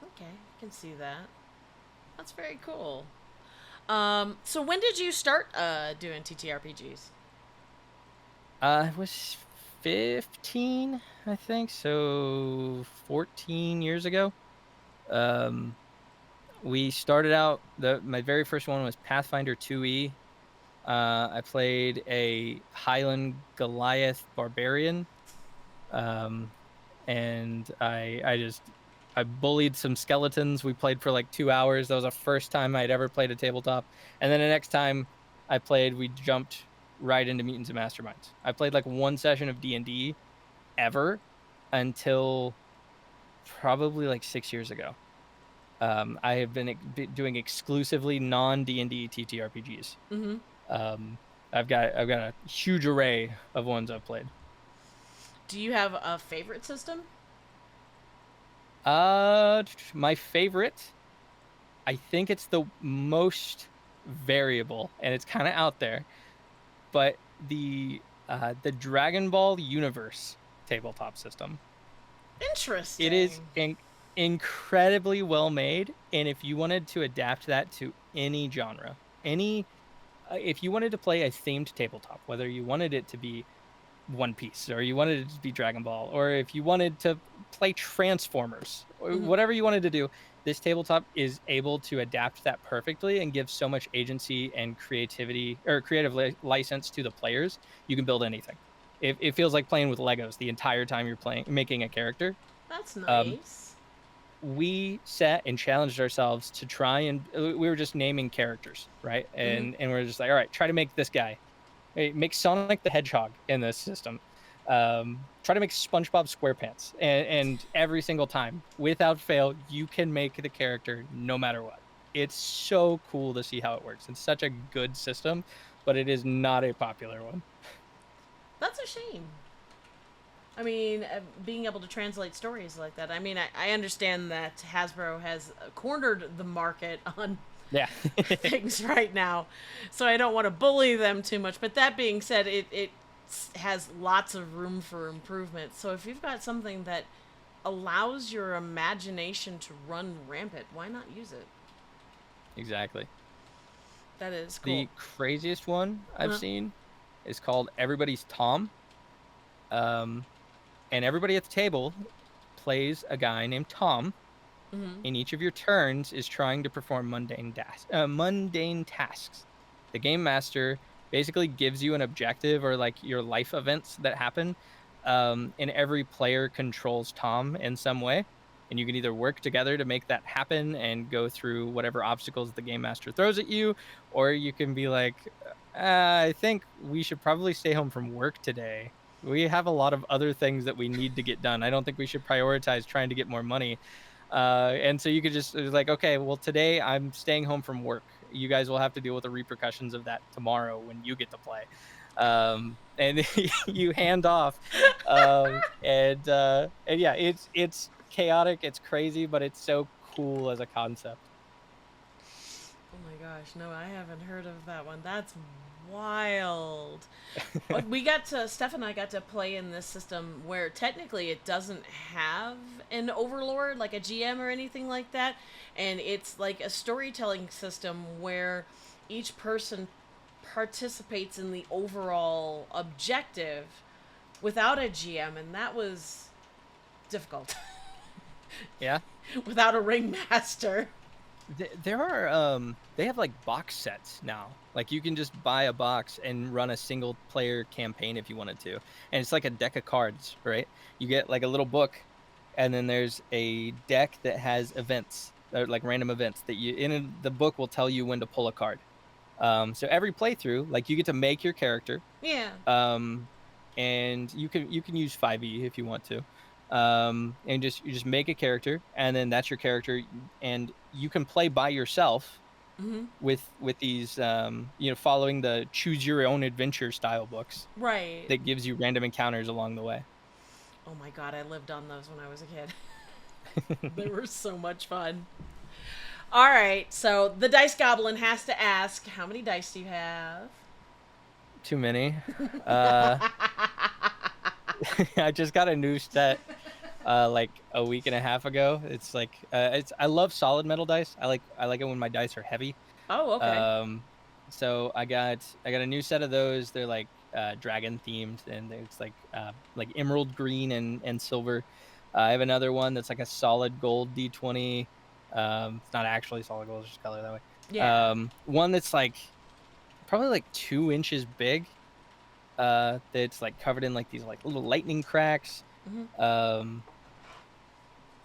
Okay, I can see that. That's very cool. So when did you start doing TTRPGs? I was 15, I think, so 14 years ago. Um, we started out my very first one was Pathfinder 2e. I played a Highland Goliath barbarian, um, and I bullied some skeletons. We played for like 2 hours. That was the first time I'd ever played a tabletop. And then the next time I played, we jumped right into Mutants and Masterminds. I played like one session of D&D ever until probably like 6 years ago. I have been doing exclusively non D&D TTRPGs. Mm-hmm. Um, I've got a huge array of ones I've played. Do you have a favorite system? My favorite, I think it's the most variable, and it's kind of out there, but the Dragon Ball Universe tabletop system. It is Interesting. incredibly well made, and if you wanted to adapt that to any genre, if you wanted to play a themed tabletop, whether you wanted it to be One Piece or you wanted it to be Dragon Ball, or if you wanted to play Transformers, or Mm-hmm. whatever you wanted to do, this tabletop is able to adapt that perfectly and give so much agency and creativity or creative license to the players. You can build anything. It feels like playing with Legos the entire time you're making a character. That's Um, nice. we set and challenged ourselves to try and we were just naming characters, right? Mm-hmm. And we're just like, all right, try to make this guy. Hey, make Sonic the Hedgehog in this system. Try to make SpongeBob SquarePants, and every single time, without fail, you can make the character no matter what. It's so cool to see how it works. It's such a good system, but it is not a popular one. That's a shame. I mean, being able to translate stories like that. I mean, I understand that Hasbro has cornered the market on Yeah. things right now, so I don't want to bully them too much. But that being said, it has lots of room for improvement. So if you've got something that allows your imagination to run rampant, why not use it? Exactly. That is cool. The craziest one I've Uh, seen is called Everybody's Tom. Um, and everybody at the table plays a guy named Tom. mm-hmm. In each of your turns is trying to perform mundane tasks. The game master basically gives you an objective or like your life events that happen, and every player controls Tom in some way. And you can either work together to make that happen and go through whatever obstacles the game master throws at you, or you can be like, I think we should probably stay home from work today We have a lot of other things that we need to get done. I don't think we should prioritize trying to get more money. And so you could just, it was like, okay, well, today I'm staying home from work. You guys will have to deal with the repercussions of that tomorrow when you get to play. And you hand off. And yeah, it's chaotic, it's crazy, but it's so cool as a concept. Oh my gosh, no, I haven't heard of that one. That's wild. We got to Steph and I got to play in this system where technically it doesn't have an overlord like a GM or anything like that, and it's like a storytelling system where each person participates in the overall objective without a GM, and that was difficult. Yeah. Without a ringmaster. There are they have like box sets now. Like you can just buy a box and run a single player campaign if you wanted to. And it's like a deck of cards, right? You get like a little book, and then there's a deck that has events, like random events that you in the book will tell you when to pull a card. So every playthrough, like you get to make your character. Yeah. Um and you can use 5e if you want to. And you just make a character, and then that's your character, and you can play by yourself Mm-hmm. with these following the choose your own adventure style books Right. that gives you random encounters along the way. Oh my god, I lived on those when I was a kid. They were so much fun. All right, so the dice goblin has to ask, how many dice do you have? Too many. I just got a new set like a week and a half ago. It's like I love solid metal dice. I like it when my dice are heavy. Oh, okay. Um, so I got a new set of those. They're like dragon themed, and it's like emerald green and silver. I have another one that's like a solid gold D20. It's not actually solid gold; it's just color that way. Yeah. One that's like probably like 2 inches big. That's like covered in like these like little lightning cracks. Hmm. Um,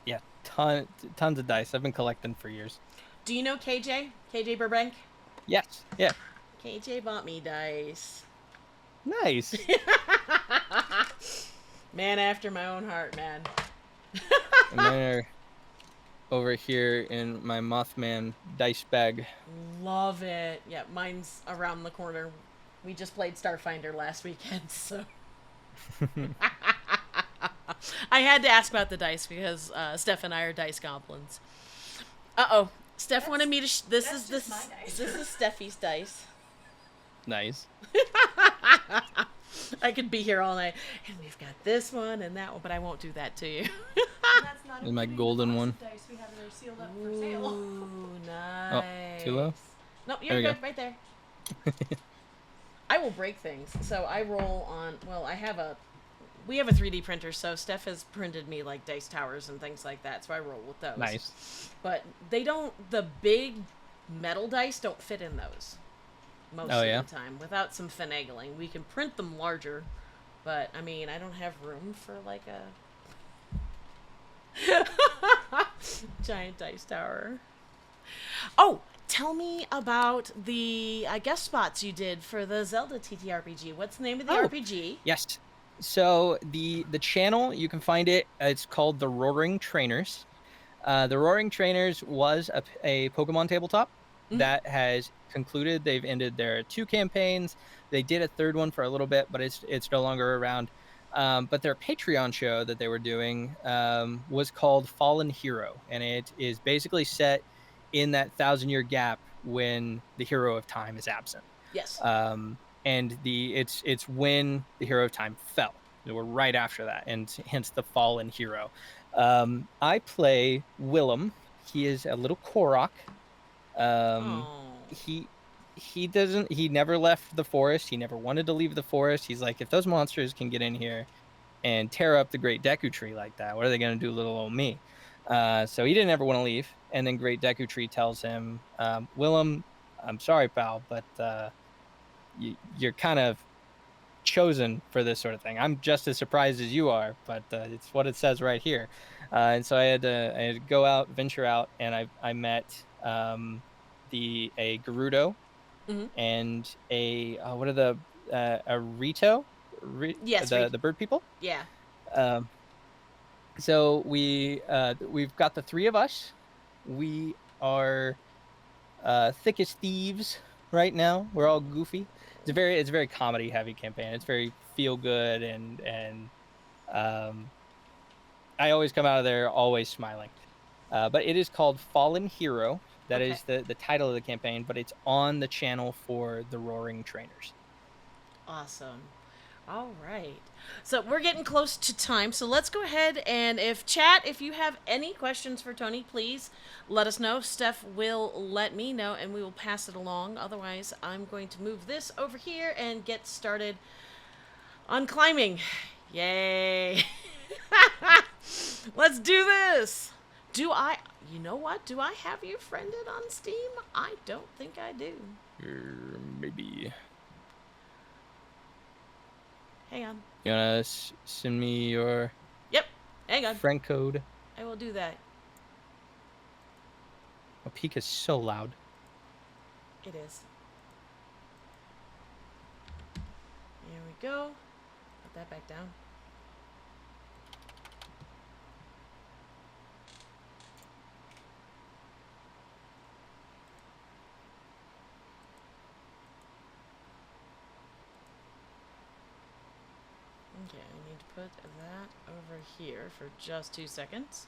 yeah, tons of dice. I've been collecting for years. Do you know KJ? KJ Burbank? Yes, yeah, KJ bought me dice. nice. Man after my own heart, man. And mine are over here in my Mothman dice bag. Love it. Yeah, mine's around the corner. We just played Starfinder last weekend, so I had to ask about the dice because Steph and I are dice goblins. Uh-oh. Steph wanted me to this is Steffi's dice. Nice. I could be here all night. And we've got this one and that one, but I won't do that to you. That's not And my including golden the one. box of dice we have that are sealed up for sale. Ooh, Oh, nice. too low? No, There you're you good, go. right there. I will break things. So I roll on, well, we have a 3D printer, so Steph has printed me like dice towers and things like that, so I roll with those. Nice. But the big metal dice don't fit in those most Oh, of yeah? the time without some finagling. We can print them larger, but I mean, I don't have room for like a giant dice tower. Oh, tell me about the guest spots you did for the Zelda TTRPG. What's the name of the Oh. RPG? Yes. So the channel, you can find it. It's called the Roaring Trainers. The Roaring Trainers was a Pokemon tabletop that has concluded. They've ended their 2 campaigns. They did a 3rd one for a little bit, but it's no longer around. But their Patreon show that they were doing was called Fallen Hero, and it is basically set in that 1,000-year gap when the hero of time is absent. Yes. And it's when the hero of time fell. We're right after that, and hence the fallen hero. I play Willem. He is a little Korok. Oh. He never left the forest. He never wanted to leave the forest. He's like, if those monsters can get in here and tear up the Great Deku Tree like that, what are they gonna do, little old me? So he didn't ever want to leave. And then Great Deku Tree tells him, Willem, I'm sorry, pal, but you're kind of chosen for this sort of thing. I'm just as surprised as you are, but it's what it says right here. And so I had to go out, venture out, and I met a Gerudo Mhm. and a what are the a Rito, Yes, the bird people. Yeah. Um, so we've got the three of us. We are thick as thieves right now. We're all goofy. It's a very comedy heavy campaign. It's very feel good and I always come out of there always smiling. But it is called Fallen Hero. That Okay. is the title of the campaign, but it's on the channel for the Roaring Trainers. Awesome. All right. So we're getting close to time. So let's go ahead and if you have any questions for Tony, please let us know. Steph will let me know and we will pass it along. Otherwise, I'm going to move this over here and get started on climbing. Yay. Let's do this. You know what? Do I have you friended on Steam? I don't think I do. Maybe. Hang on. You wanna send me your Yep. Hang on. friend code? I will do that. Oh, Peak is so loud. It is. Here we go. Put that back down. Okay, I need to put that over here for just 2 seconds.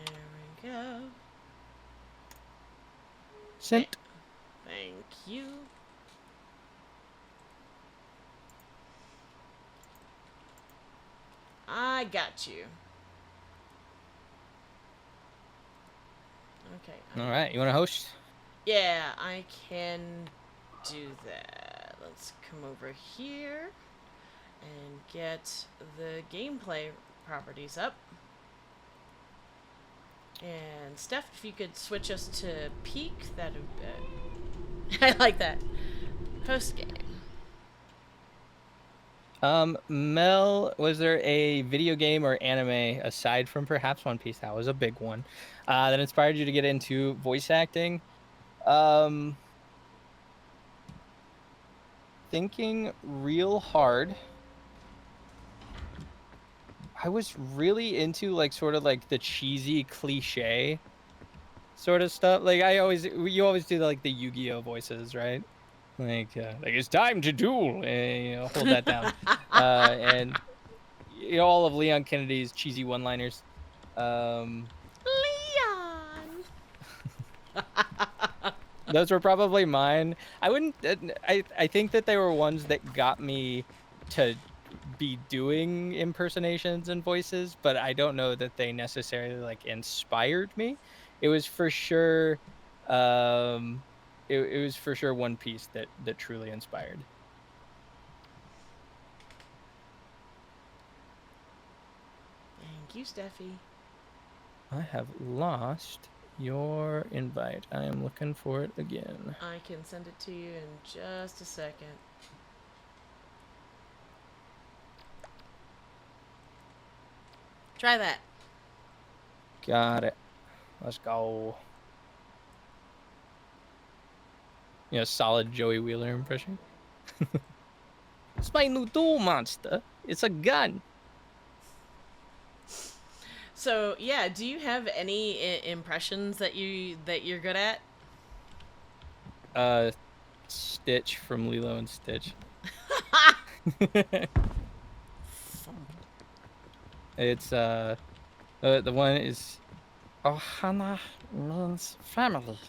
There we go. Sent. Thank you. I got you. Okay. All right, you want to host? Yeah, I can do that. Let's come over here and get the gameplay properties up. And Steph, if you could switch us to Peak, that would I like that. Post game. Mel, was there a video game or anime aside from perhaps One Piece? That was a big one. That inspired you to get into voice acting? Thinking real hard. I was really into like sort of like the cheesy cliche sort of stuff. Like you always do like the Yu-Gi-Oh voices, right? Like it's time to duel. Hold that down. And all of Leon Kennedy's cheesy one-liners. Leon. Those were probably mine. I wouldn't. I think that they were ones that got me to be doing impersonations and voices, but I don't know that they necessarily like inspired me. It was for sure. It was for sure One Piece that truly inspired. Thank you, Steffi. I have lost your invite. I am looking for it again. I can send it to you in just a second. Try that. Got it. Let's go. Solid Joey Wheeler impression. It's my new duel monster. It's a gun. So yeah, do you have any impressions that you're good at? Stitch from Lilo and Stitch. It's the one is Ohana means family,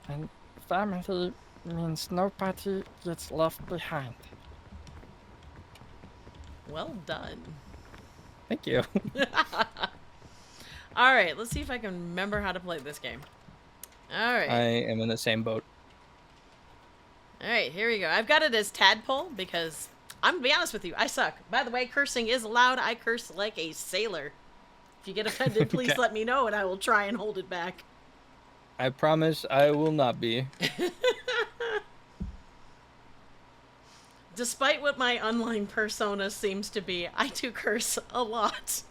and family means nobody gets left behind. Well done. Thank you. All right, let's see if I can remember how to play this game. All right. I am in the same boat. All right, here we go. I've got it as Tadpole because I'm going to be honest with you, I suck. By the way, cursing is allowed. I curse like a sailor. If you get offended, please Okay. let me know and I will try and hold it back. I promise I will not be. Despite what my online persona seems to be, I do curse a lot.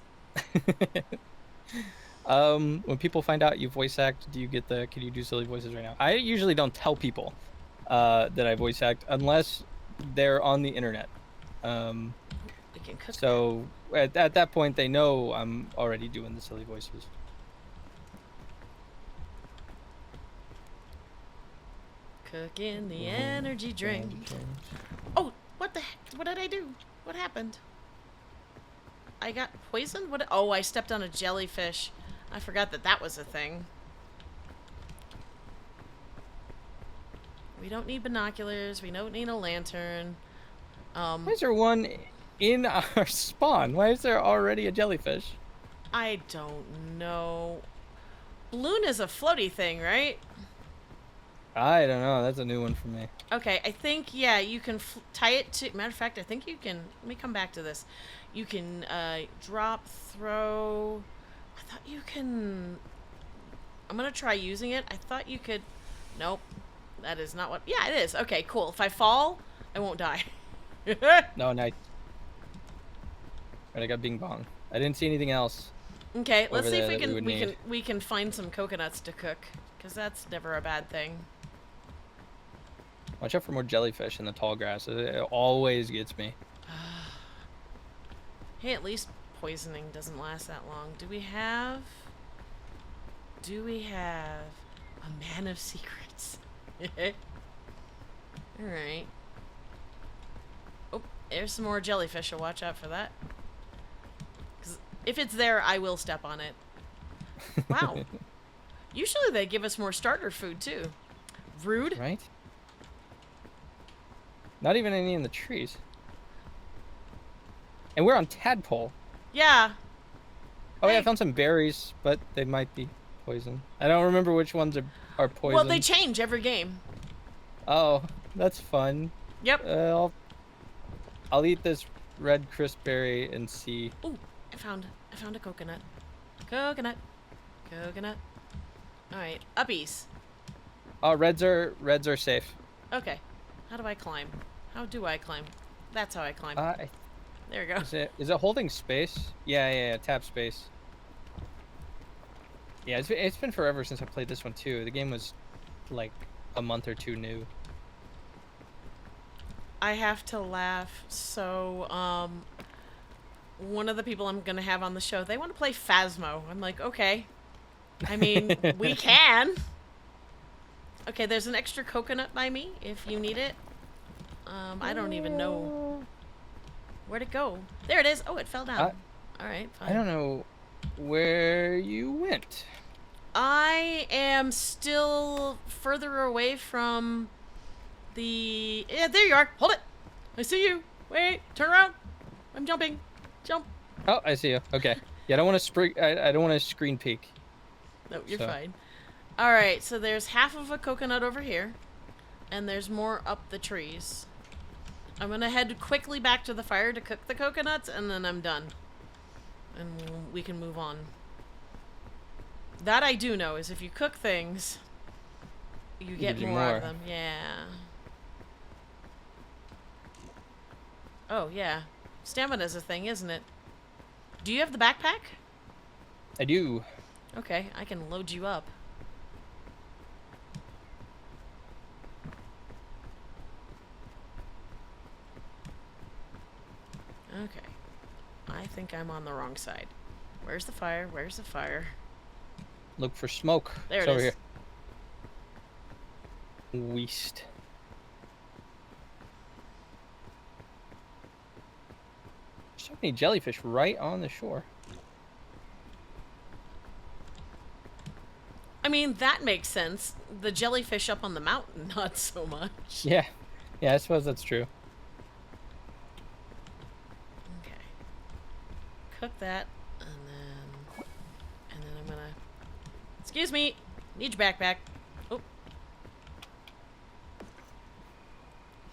When people find out you voice act, can you do silly voices right now? I usually don't tell people that I voice act unless they're on the internet. We can cook. So at that point, they know I'm already doing the silly voices. Cooking the energy drink. Oh, what the heck? What did I do? What happened? I got poisoned? What? Oh, I stepped on a jellyfish. I forgot that was a thing. We don't need binoculars. We don't need a lantern. Why is there one in our spawn? Why is there already a jellyfish? I don't know. Balloon is a floaty thing, right? I don't know. That's a new one for me. Okay, I think, yeah, you can tie it to... Matter of fact, I think you can... Let me come back to this. You can drop, throw... I thought you can... I'm going to try using it. I thought you could... Nope. That is not what... Yeah, it is. Okay, cool. If I fall, I won't die. No, nice. Right, I got Bing Bong. I didn't see anything else. Okay, let's see if there that we can find some coconuts to cook, because that's never a bad thing. Watch out for more jellyfish in the tall grass. It always gets me. Hey, at least poisoning doesn't last that long. Do we have a man of secrets? Alright. Oh, there's some more jellyfish, so watch out for that. Because if it's there, I will step on it. Wow. Usually they give us more starter food, too. Rude. Right? Not even any in the trees. And we're on tadpole. Yeah. Oh, yeah, I Hey. found some berries, but they might be poison. I don't remember which ones are poison. Well, they change every game. Oh, that's fun. Yep. I'll eat this red crisp berry and see. Ooh, I found a coconut. Coconut. Alright, uppies. Oh, reds are safe. Okay. How do I climb? How do I climb? That's how I climb. There we go. Is it holding space? Yeah, tap space. Yeah, it's been forever since I played this one too. The game was like a month or two new. I have to laugh. So, one of the people I'm gonna have on the show, they want to play Phasmo. I'm like, okay. I mean, we can. Okay, there's an extra coconut by me if you need it. I don't even know. Where'd it go? There it is. Oh, it fell down. Alright, fine. I don't know where you went. I am still further away from the... Yeah, there you are. Hold it. I see you. Wait, turn around. I'm jumping. Jump. Oh, I see you. Okay. Yeah, I don't want to I don't want to screen peek. No, you're fine. Alright, so there's half of a coconut over here. And there's more up the trees. I'm gonna head quickly back to the fire to cook the coconuts, and then I'm done. And we can move on. That I do know, is if you cook things, you get more of them. Yeah. Oh, yeah. Stamina's a thing, isn't it? Do you have the backpack? I do. Okay, I can load you up. Okay. I think I'm on the wrong side. Where's the fire? Where's the fire? Look for smoke. There It's it over is. here. Weast. So many jellyfish right on the shore. I mean, that makes sense. The jellyfish up on the mountain, not so much. Yeah. Yeah, I suppose that's true. Okay. Cook that, and then I'm gonna... Excuse me! Need your backpack. Oh.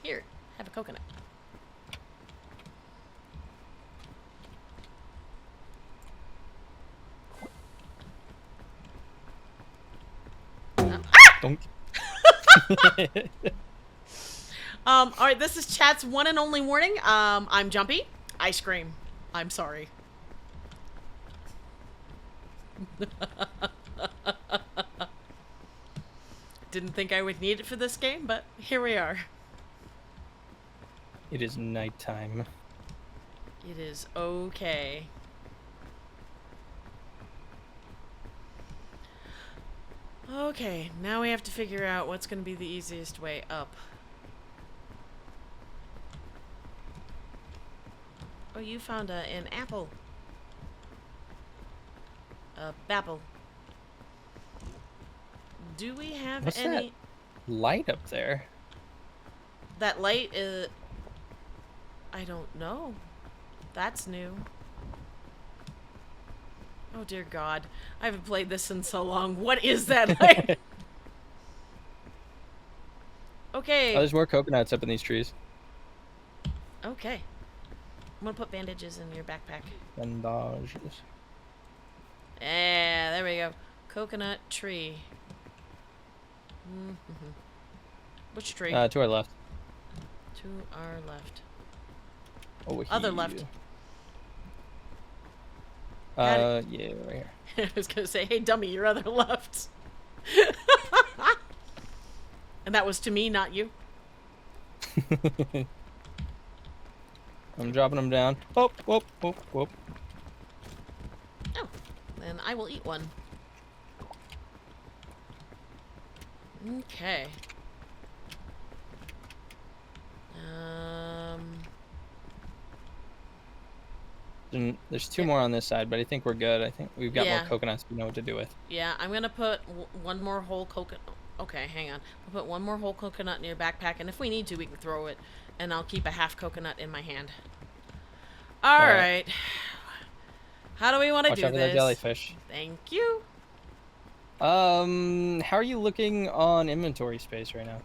Here, have a coconut. Don't. Alright, this is chat's one and only warning. I'm jumpy. I scream. I'm sorry. Didn't think I would need it for this game, but here we are. It is nighttime. It is okay. Okay, now we have to figure out what's going to be the easiest way up. Oh, you found an apple. A bapple. Do we have What's any... Light up there. That light is... I don't know. That's new. Oh dear God. I haven't played this in so long. What is that light? Okay. Oh, there's more coconuts up in these trees. Okay. I'm gonna put bandages in your backpack. Bandages. Yeah, there we go. Coconut tree. Mm-hmm. Which tree? To our left. To our left. Over Other here. left. Yeah, right here. I was gonna say, hey dummy, your other left. And that was to me, not you. I'm dropping them down. Whoop, whoop, whoop, whoop. Oh, then I will eat one. Okay. And there's two more on this side, but I think we're good. I think we've got more coconuts we know what to do with. Yeah, I'm gonna put one more whole coconut. Okay, hang on. I'll put one more whole coconut in your backpack, and if we need to, we can throw it. And I'll keep a half coconut in my hand. All right. How do we want to do Watch out for that this? jellyfish. Thank you. How are you looking on inventory space right now?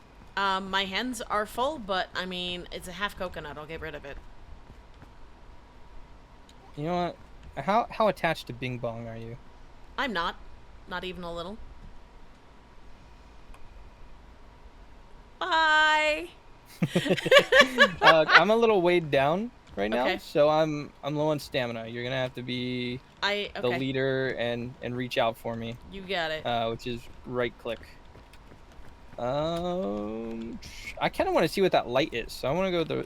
My hands are full, but I mean, it's a half coconut. I'll get rid of it. You know what? How attached to Bing Bong are you? I'm not. Not even a little. Bye. I'm a little weighed down right now, Okay. so I'm low on stamina. You're gonna have to be the leader and reach out for me. You got it. Which is right click. I kind of want to see what that light is, so I want to go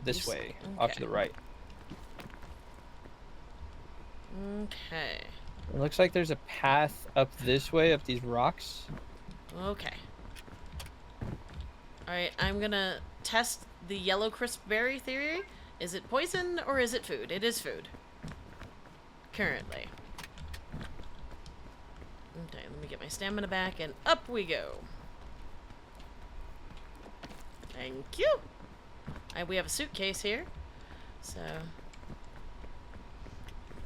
this way, off to the right. Okay. It looks like there's a path up this way, up these rocks. Okay. Alright, I'm gonna test the yellow crisp berry theory. Is it poison or is it food? It is food. Currently. Okay, let me get my stamina back and up we go. Thank you. We have a suitcase here. So...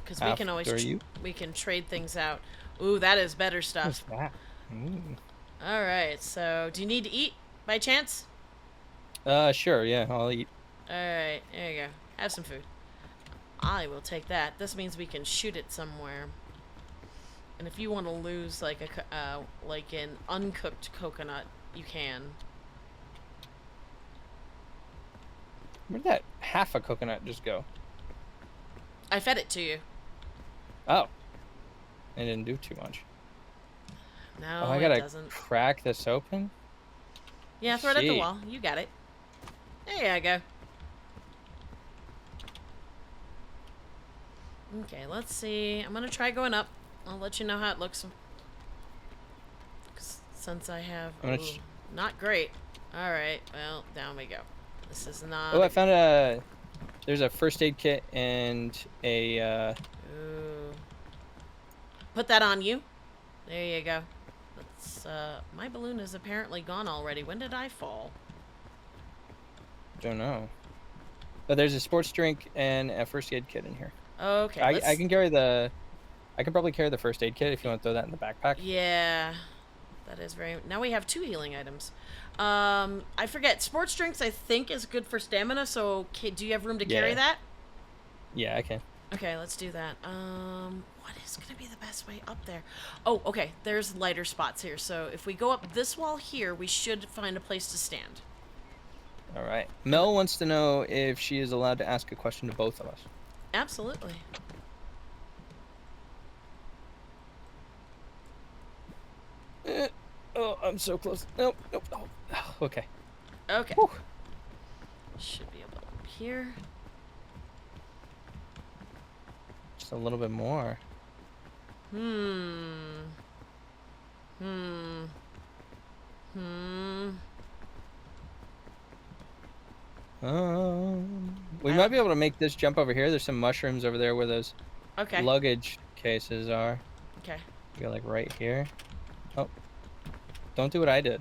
because we can always we can trade things out. Ooh, that is better stuff. What's that? Ooh. All right. So, do you need to eat by chance? Sure. Yeah, I'll eat. All right. There you go. Have some food. I will take that. This means we can shoot it somewhere. And if you want to lose like like an uncooked coconut, you can. Where'd that half a coconut just go? I fed it to you. Oh. It didn't do too much. No, I gotta it doesn't. crack this open? Yeah, throw it at the wall. You got it. There you go. Okay, let's see. I'm gonna try going up. I'll let you know how it looks. Since I have... not great. Alright, well, down we go. This is not... Oh, I found there's a first aid kit and a... Ooh. Put that on you. There you go. Let's, my balloon is apparently gone already. When did I fall? Don't know. But there's a sports drink and a first aid kit in here. Okay. I can carry the... I can probably carry the first aid kit if you want to throw that in the backpack. Yeah. That is very... Now we have 2 healing items. I forget. Sports drinks, I think, is good for stamina, so do you have room to carry that? Yeah, I can. Okay, let's do that. What is going to be the best way up there? Oh, okay. There's lighter spots here. So if we go up this wall here, we should find a place to stand. All right. Mel wants to know if she is allowed to ask a question to both of us. Absolutely. I'm so close. Nope. Oh, okay. Okay. Whew. Should be able to here. Just a little bit more. Hmm. We might be able to make this jump over here. There's some mushrooms over there where those Okay. luggage cases are. Okay. You go like right here. Oh. Don't do what I did.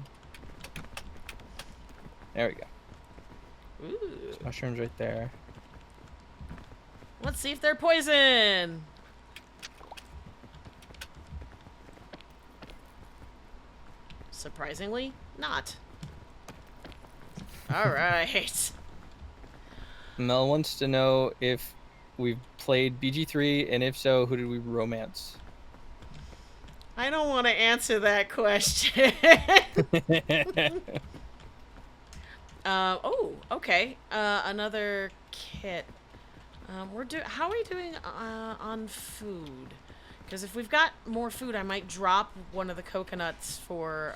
There we go. Ooh. There's mushrooms right there. Let's see if they're poison. Surprisingly, not. All right. Mel wants to know if we've played BG3, and if so, who did we romance? I don't want to answer that question. Oh, okay. Another kit. How are we doing on food? Because if we've got more food, I might drop one of the coconuts for.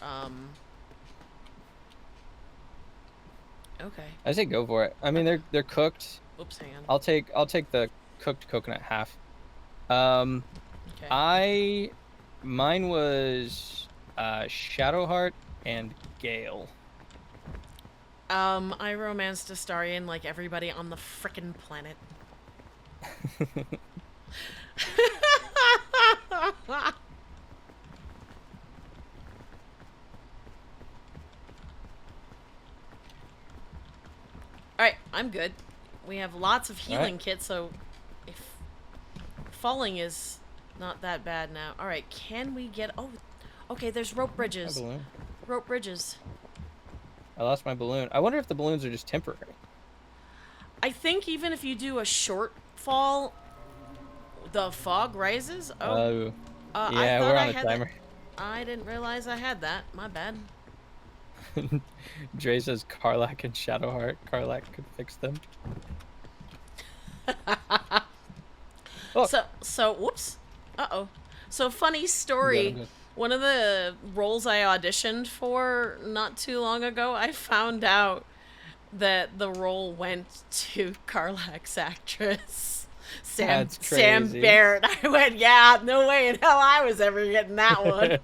Okay. I say go for it. I mean, they're cooked. Oops, hang on. I'll take the cooked coconut half. Okay. Mine was Shadowheart and Gale. I romanced Astarion like everybody on the frickin' planet. Alright, I'm good. We have lots of healing kits, so if falling is not that bad now. Alright, can we get... Oh, okay, there's rope bridges. My balloon. Rope bridges. I lost my balloon. I wonder if the balloons are just temporary. I think even if you do a short fall, the fog rises. Oh, yeah, we're on a timer. I didn't realize I had that. My bad. Dre says Karlak and Shadowheart. Karlak could fix them. Oh. So, whoops. Uh-oh. So, funny story. One of the roles I auditioned for not too long ago, I found out that the role went to Karlak's actress, Sam Barrett. I went, yeah, no way in hell I was ever getting that one.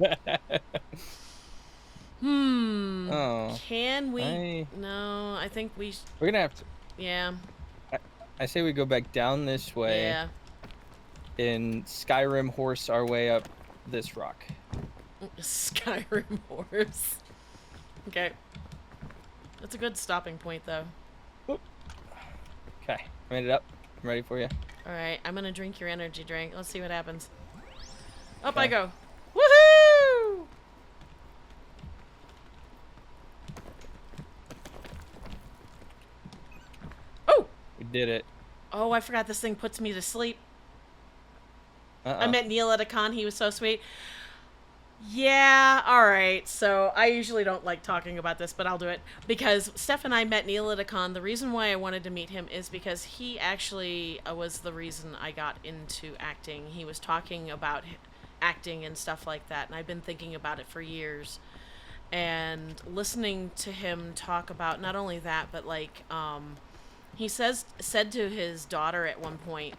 Oh. Can we? No, I think we... We're gonna have to... Yeah. I say we go back down this way. Yeah. And Skyrim horse our way up this rock. Skyrim horse. Okay. That's a good stopping point, though. Okay, I made it up. I'm ready for you. Alright, I'm gonna drink your energy drink. Let's see what happens. Up Okay. I go. Woohoo! Oh! We did it. Oh, I forgot this thing puts me to sleep. Uh-oh. I met Neil at a con. He was so sweet. Yeah, alright. So, I usually don't like talking about this, but I'll do it. Because Steph and I met Neil at a con. The reason why I wanted to meet him is because he actually was the reason I got into acting. He was talking about acting and stuff like that, and I've been thinking about it for years. And listening to him talk about not only that, but like, he said to his daughter at one point,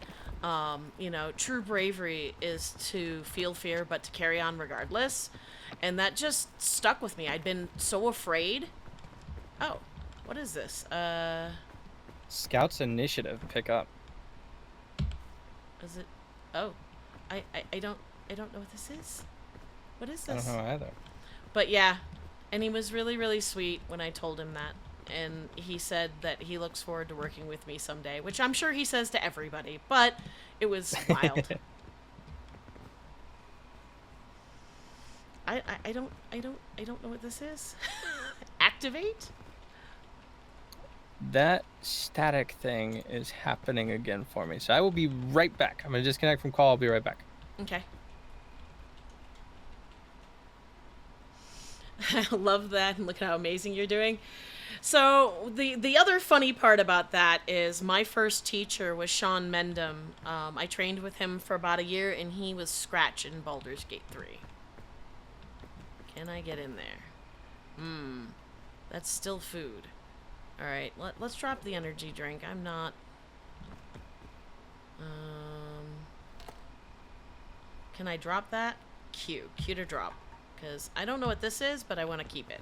you know, true bravery is to feel fear, but to carry on regardless. And that just stuck with me. I'd been so afraid. Oh, what is this? Scouts initiative, pick up. Is it? Oh, I don't know what this is. What is I this? don't know either. But yeah, and he was really, really sweet when I told him that. And he said that he looks forward to working with me someday, which I'm sure he says to everybody, but it was wild. I don't know what this is. Activate? That static thing is happening again for me. So I will be right back. I'm going to disconnect from call. I'll be right back. Okay. I love that, and look at how amazing you're doing. So the other funny part about that is my first teacher was Sean Mendham. I trained with him for about a year, and he was Scratch in Baldur's Gate 3. Can I get in there? That's still food. Alright, let's drop the energy drink. I'm not... Can I drop that? Q to drop. Because I don't know what this is, but I want to keep it.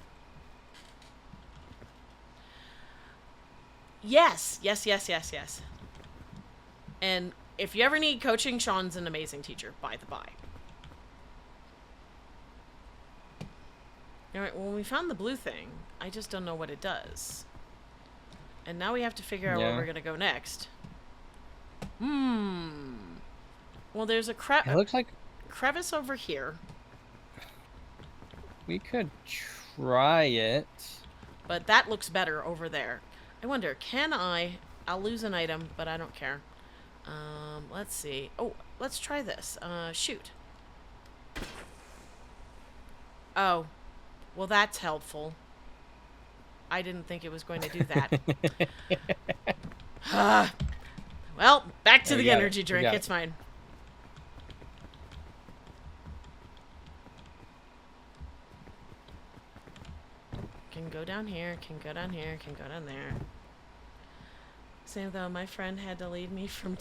Yes. And if you ever need coaching, Sean's an amazing teacher, by the by. Alright, well, we found the blue thing. I just don't know what it does. And now we have to figure out where we're going to go next. Well, there's a It looks like crevice over here. we could try it. But that looks better over there. I wonder, can I... I'll lose an item, but I don't care. Let's see. Oh, let's try this. Shoot. Oh. Well, that's helpful. I didn't think it was going to do that. Well, back to the energy drink. It's fine. Can go down here, can go down here, can go down there. Same though, my friend had to lead me from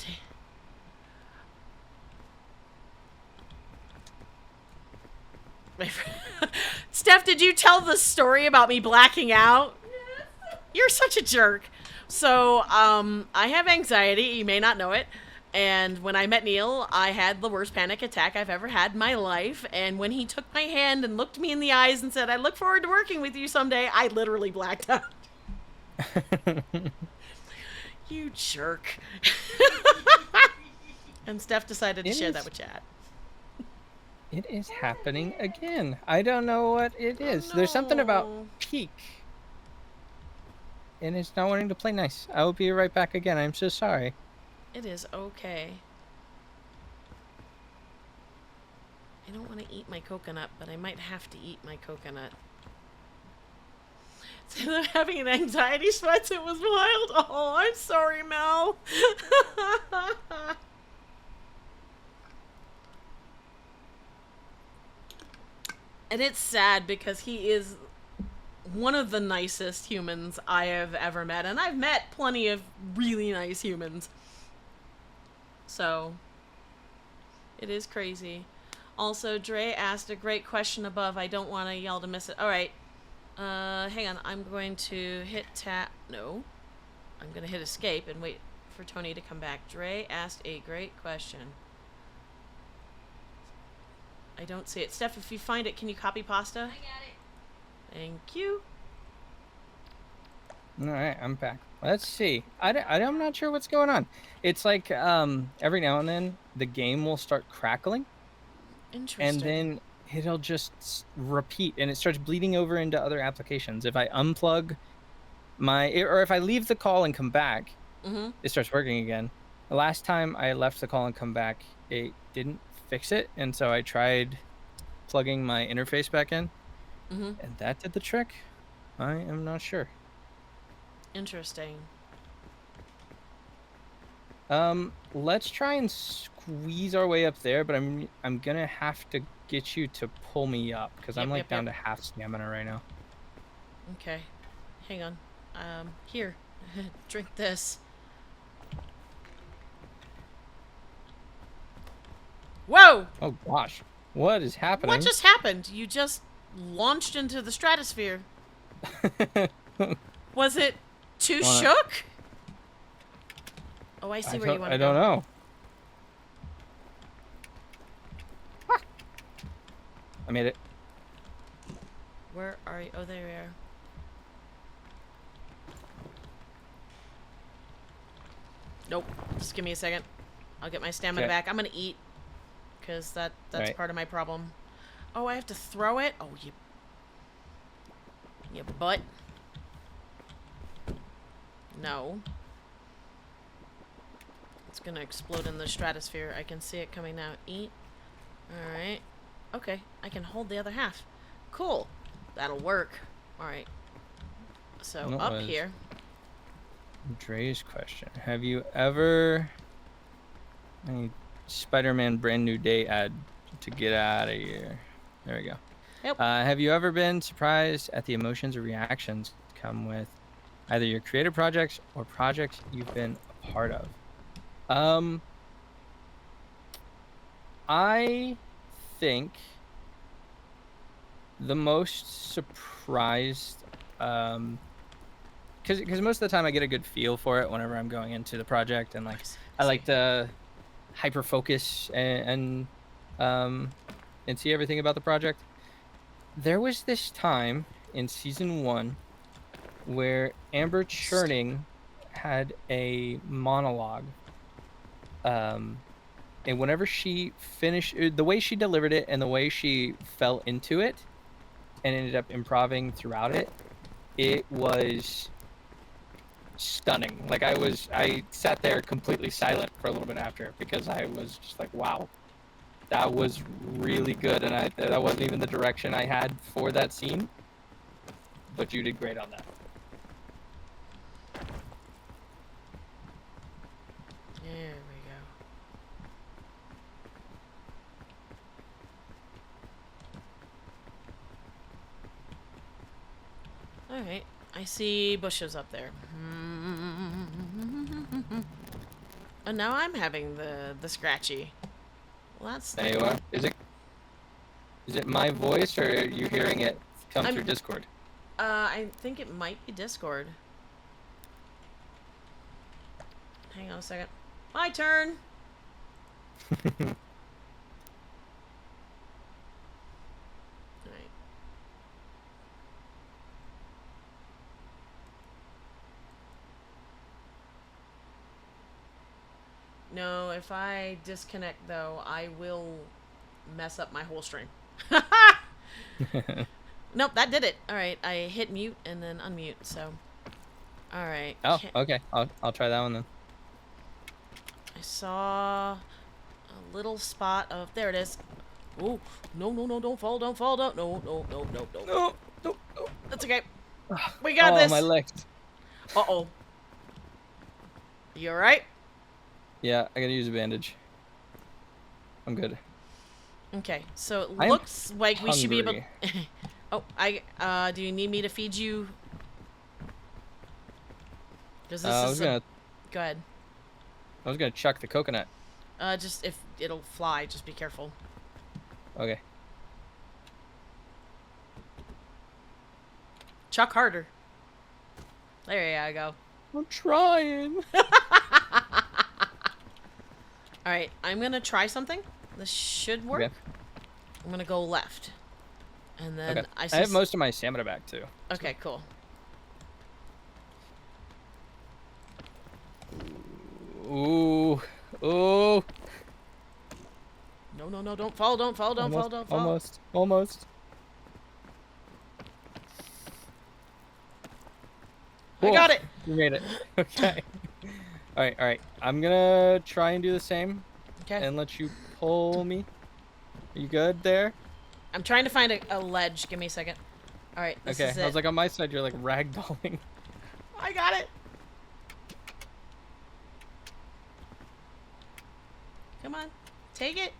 Steph, did you tell the story about me blacking out? You're such a jerk. So, I have anxiety. You may not know it. And when I met Neil, I had the worst panic attack I've ever had in my life. And when he took my hand and looked me in the eyes and said, I look forward to working with you someday, I literally blacked out. You jerk. And Steph decided to share that with Chad. It is happening again. I don't know what it is. There's something about peak. And it's not wanting to play nice. I will be right back again. I'm so sorry. It is okay. I don't want to eat my coconut, but I might have to eat my coconut. So I'm having an anxiety sweats. It was wild. Oh, I'm sorry, Mel. And it's sad because he is one of the nicest humans I have ever met. And I've met plenty of really nice humans. So, it is crazy. Also, Dre asked a great question above. I don't want y'all to miss it. Alright. Hang on. I'm going to hit tab. No. I'm going to hit escape and wait for Tony to come back. Dre asked a great question. I don't see it. Steph, if you find it, can you copy pasta? I got it. Thank you. Alright, I'm back. Let's see. I'm not sure what's going on. It's like every now and then the game will start crackling. Interesting. And then it'll just repeat and it starts bleeding over into other applications. If I unplug or if I leave the call and come back, it starts working again. The last time I left the call and come back, it didn't fix it, and so I tried plugging my interface back in, and that did the trick. I am not sure. Interesting. Let's try and squeeze our way up there, but I'm gonna have to get you to pull me up because I'm down to half stamina right now. Okay, hang on. Here, drink this. Whoa! Oh gosh, what is happening? What just happened? You just launched into the stratosphere. Was it too shook? Oh, I see where you want to go. I don't know. I made it. Where are you? Oh, there we are. Nope. Just give me a second. I'll get my stamina back. I'm gonna eat. Because that's part of my problem. Oh, I have to throw it? Oh, you butt. No. It's gonna explode in the stratosphere. I can see it coming now. Eat. Alright. Okay, I can hold the other half. Cool. That'll work. Alright. So, up here. Dre's question. Have you ever... Spider-Man Brand New Day ad to get out of here. There we go. Yep. Have you ever been surprised at the emotions or reactions that come with either your creative projects or projects you've been a part of? I think the most surprised, because most of the time I get a good feel for it whenever I'm going into the project, and like I like to hyper focus and see everything about the project. There was this time in season 1 where Amber Churning had a monologue, and whenever she finished, the way she delivered it and the way she fell into it and ended up improvising throughout it, it was stunning. Like I sat there completely silent for a little bit after, because I was just like, wow, that was really good, and that wasn't even the direction I had for that scene, but you did great on that. There we go. All right. I see bushes up there. And now I'm having the scratchy. Well, that's... There you are. Is it my voice, or are you hearing it come through Discord? I think it might be Discord. Hang on a second. My turn! Alright. No, if I disconnect, though, I will mess up my whole stream. Nope, that did it. Alright, I hit mute and then unmute, so... Alright. Oh, okay. I'll try that one then. I saw a little spot of... There it is. Oh, no, don't fall, don't. No. That's okay. We got this. Oh, my legs. Uh-oh. You alright? Yeah, I gotta use a bandage. I'm good. Okay, so it looks like we should be able... Oh, do you need me to feed you? Because this is gonna... Go ahead. I was gonna chuck the coconut. Just if it'll fly, just be careful. Okay. Chuck harder. There you go. I'm trying. Alright, I'm gonna try something. This should work. Okay. I'm gonna go left. And then Okay. I I have most of my stamina back too. Okay, cool. Ooh. Ooh. No, don't fall, don't fall. Almost. I got it. You made it. Okay. All right. I'm gonna try and do the same. Okay. And let you pull me. Are you good there? I'm trying to find a ledge. Give me a second. All right. This Okay. is it. I was like, on my side, you're like ragdolling. I got it. Come on, take it.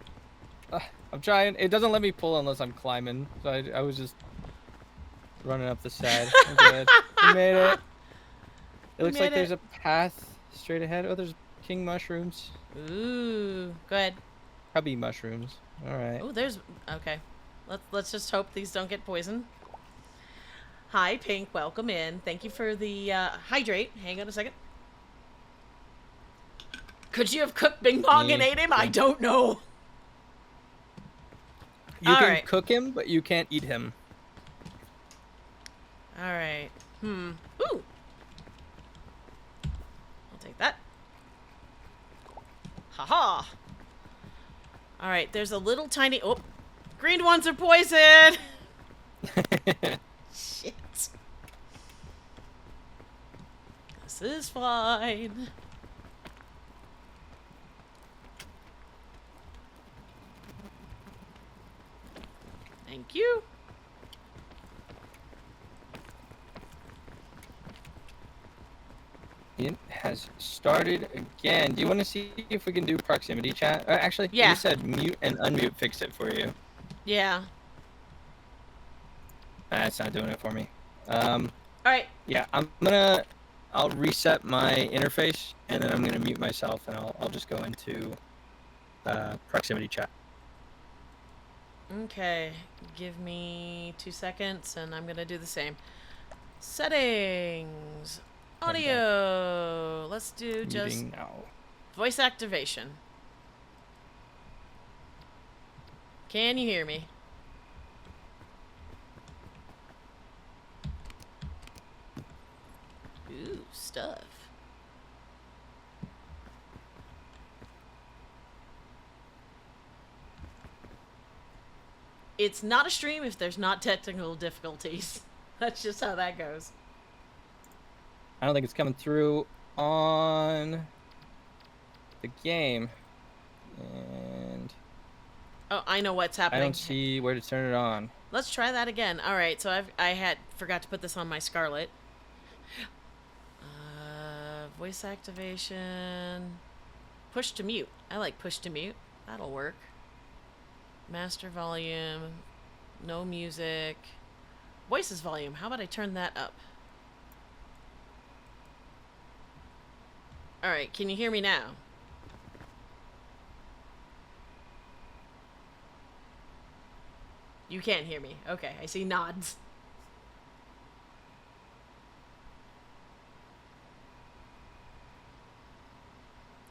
I'm trying. It doesn't let me pull unless I'm climbing. So I was just running up the side. I'm good. You made it. It looks like there's a path straight ahead. Oh, there's king mushrooms. Ooh, go ahead. Cubby mushrooms. All right. Oh, there's... Okay. Let's just hope these don't get poisoned. Hi, Pink. Welcome in. Thank you for the hydrate. Hang on a second. Could you have cooked Bing Bong and ate him? I don't know. You can cook him, but you can't eat him. All right. Ooh. I'll take that. Haha. All right. There's a little tiny... Oh. Green ones are poison. Shit. This is fine. Thank you. It has started again. Do you want to see if we can do proximity chat? Actually, yeah. You said mute and unmute fixed it for you. Yeah. That's not doing it for me. All right. Yeah, I'll reset my interface, and then I'm gonna mute myself, and I'll just go into proximity chat. Okay. Give me 2 seconds, and I'm gonna do the same. Settings. Audio. Let's do just Muting now. voice activation. Can you hear me? Ooh, stuff. It's not a stream if there's not technical difficulties. That's just how that goes. I don't think it's coming through on the game, and Oh, I know what's I happening. don't see where to turn it on. Let's try that again. All right, so I had forgot to put this on my Scarlet. Voice activation. Push to mute. I like push to mute. That'll work. Master volume. No music. Voices volume. How about I turn that up? All right, can you hear me now? You can't hear me. Okay, I see nods.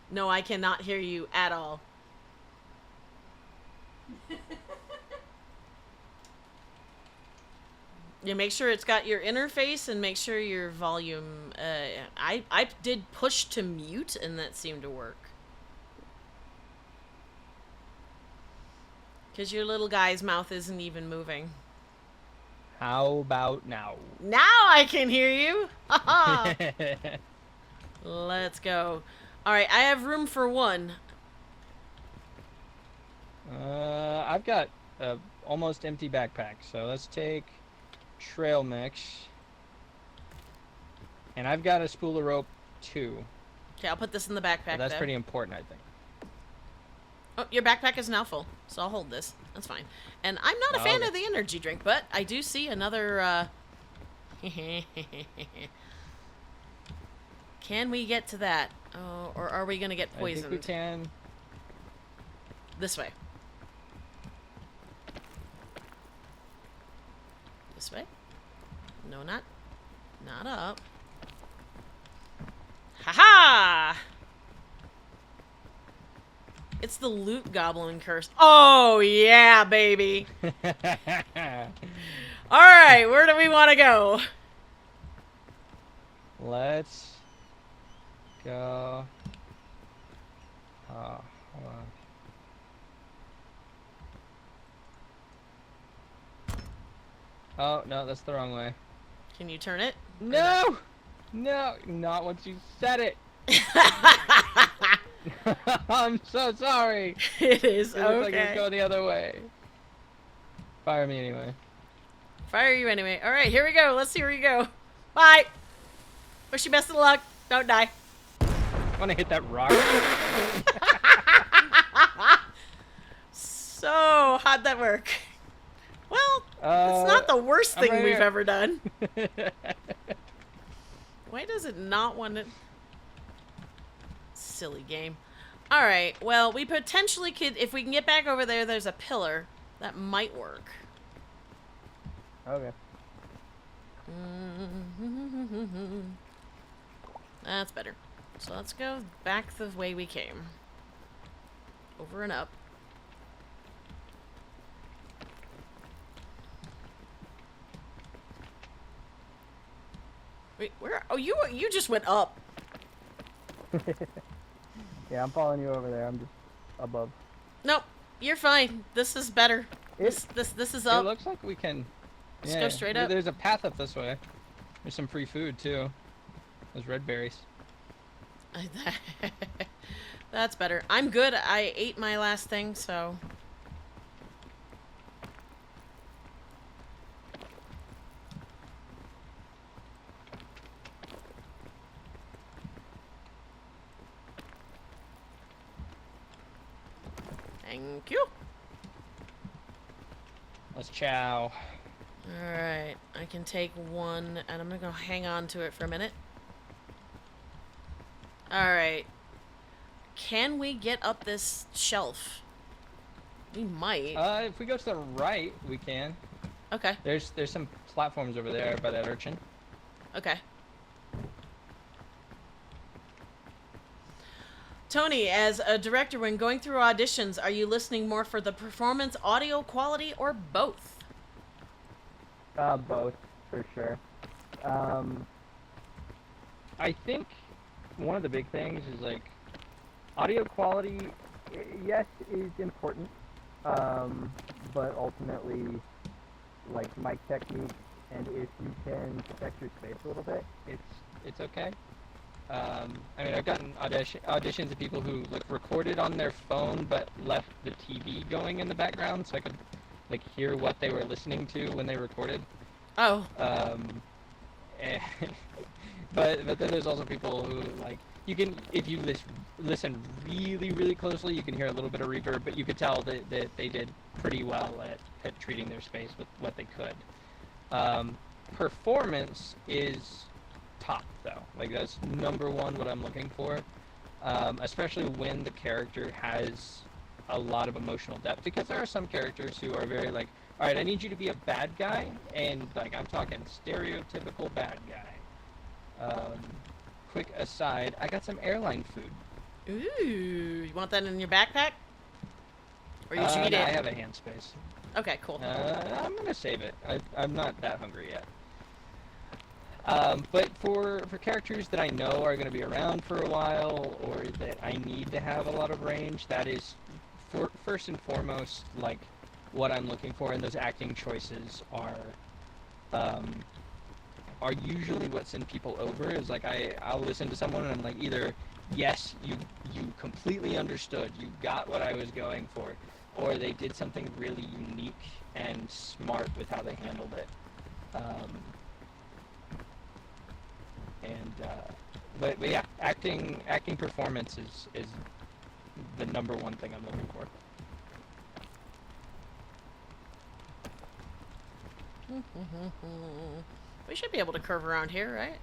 No, I cannot hear you at all. Yeah, make sure it's got your interface and make sure your volume. I did push to mute and that seemed to work. Because your little guy's mouth isn't even moving. How about now? Now I can hear you! Haha! Let's go. Alright, I have room for one. I've got a almost empty backpack, so let's take trail mix. And I've got a spool of rope too. Okay, I'll put this in the backpack. So that's though. pretty important, I think. Oh, your backpack is now full, so I'll hold this. That's fine. And I'm not a fan of the energy drink, but I do see another, Can we get to that? Oh, or are we gonna get poisoned? I think we can. This way. This way? No, not up. Ha-ha! It's the loot goblin curse. Oh, yeah, baby. All right, where do we want to go? Let's go. Hold on. Oh, no, that's the wrong way. Can you turn it? No! No, not once you said it. I'm so sorry. It is It looked like it okay. would go the other way. Fire me anyway. Fire you anyway. All right, here we go. Let's see where you go. Bye. Wish you best of luck. Don't die. I want to hit that rock. So, how'd that work? Well, it's not the worst thing right we've here. ever done. Why does it not want to... Silly game. Alright, well, we potentially could... If we can get back over there, there's a pillar. That might work. Okay. That's better. So let's go back the way we came. Over and up. Wait, where? Oh, you just went up. Yeah, I'm following you over there. I'm just above. Nope, you're fine. This is better. This is It up. looks like we can. Just go straight up. There's a path up this way. There's some free food too. Those red berries. That's better. I'm good. I ate my last thing, so. Thank you. Let's chow. Alright, I can take one, and I'm gonna hang on to it for a minute. Alright. Can we get up this shelf? We might. If we go to the right, we can. Okay, There's some platforms over there by that urchin. okay. Tony, as a director, when going through auditions, are you listening more for the performance, audio quality, or both? Both, for sure. I think one of the big things is like audio quality, yes, is important, but ultimately, like mic technique, and if you can protect your space a little bit, it's okay. I mean, I've gotten auditions of people who like recorded on their phone but left the TV going in the background, so I could like hear what they were listening to when they recorded. Oh, And, but then there's also people who like you can, if you listen really closely, you can hear a little bit of reverb, but you could tell that they did pretty well at treating their space with what they could. Performance is top though, like that's number one what I'm looking for, especially when the character has a lot of emotional depth, because there are some characters who are very like, all right, I need you to be a bad guy, and like I'm talking stereotypical bad guy. Quick aside, I got some airline food. ooh, you want that in your backpack? Or you should eat No, it? I have a hand space. Okay, cool. I'm gonna save it. I'm not that hungry yet. But for characters that I know are going to be around for a while, or that I need to have a lot of range, that is first and foremost like what I'm looking for, and those acting choices are usually what send people over. Is like I'll listen to someone and I'm like, either yes, you completely understood, you got what I was going for, or they did something really unique and smart with how they handled it. But yeah, acting performance is the number one thing I'm looking for. We should be able to curve around here, right?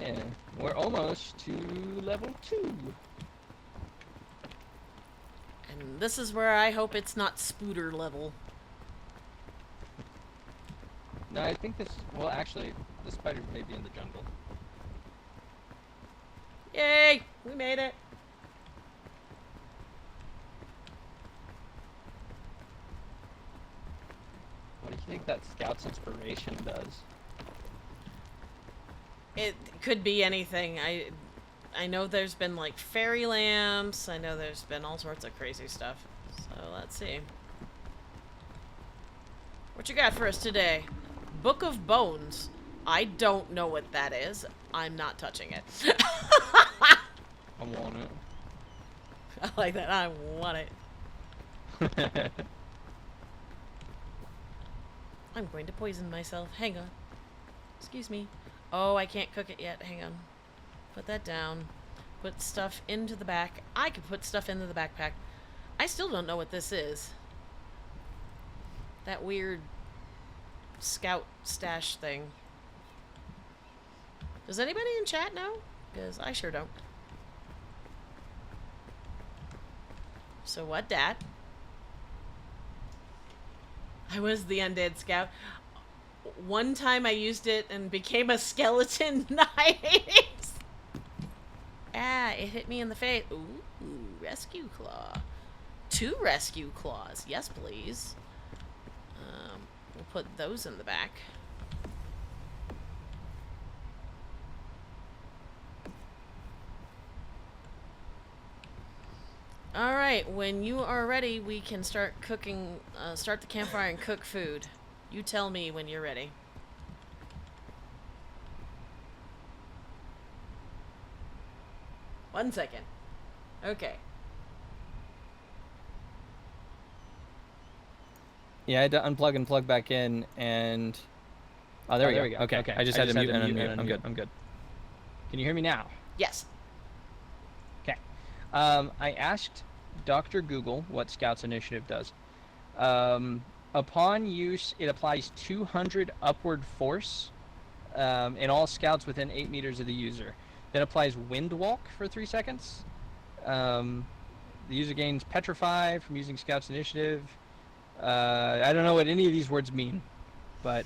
Yeah, we're almost to level 2. And this is where I hope it's not Spooter level. No, I think this. Well, actually, the spider may be in the jungle. Yay! We made it! What do you think that scout's inspiration does? It could be anything. I know there's been like fairy lamps. I know there's been all sorts of crazy stuff. So let's see. What you got for us today? Book of Bones. I don't know what that is. I'm not touching it. I want it. I like that. I want it. I'm going to poison myself. Hang on. Excuse me. Oh, I can't cook it yet. Hang on. Put that down. Put stuff into the back. I could put stuff into the backpack. I still don't know what this is. That weird scout stash thing. Does anybody in chat know? Because I sure don't. So what, Dad? I was the undead scout. One time I used it and became a skeleton. Nice! Ah, it hit me in the face. Ooh, rescue claw. 2 rescue claws. Yes, please. We'll put those in the back. Alright, when you are ready, we can start cooking, start the campfire and cook food. You tell me when you're ready. One second. Okay. Yeah, I had to unplug and plug back in, and oh, there we go. Okay. I just had to mute and unmute. I'm good. Can you hear me now? Yes. Okay. I asked Dr. Google what Scouts Initiative does. Upon use, it applies 200 upward force, and all scouts within 8 meters of the user. Then applies Wind Walk for 3 seconds. The user gains Petrify from using Scout's initiative. I don't know what any of these words mean, but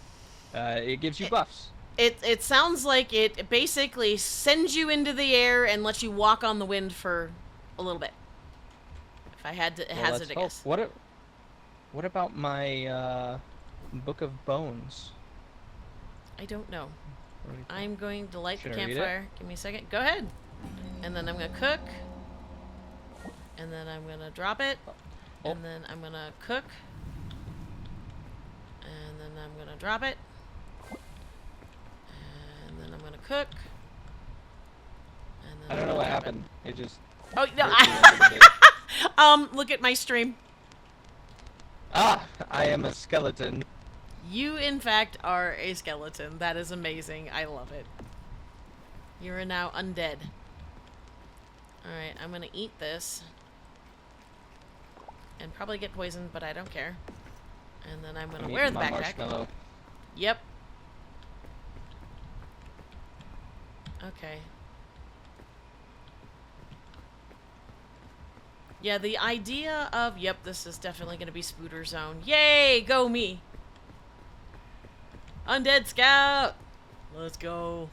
it gives you buffs. It sounds like it basically sends you into the air and lets you walk on the wind for a little bit. If I had to hazard a guess. What about my Book of Bones? I don't know. I'm going to light Should the I read campfire. Give me a second. Go ahead. And then I'm going to cook. And then I'm going to drop it. Oh. And then I'm going to cook. And then I'm going to drop it. And then I'm going to cook. And then I don't know what happened. It just... Oh, no. Look at my stream. Ah! I am a skeleton. You, in fact, are a skeleton. That is amazing. I love it. You are now undead. Alright, I'm gonna eat this. And probably get poisoned, but I don't care. And then I'm gonna wear the backpack. Marshmallow. Yep. Okay. Yeah, the idea of... Yep, this is definitely gonna be Spooter Zone. Yay! Go me! Undead Scout! Let's go.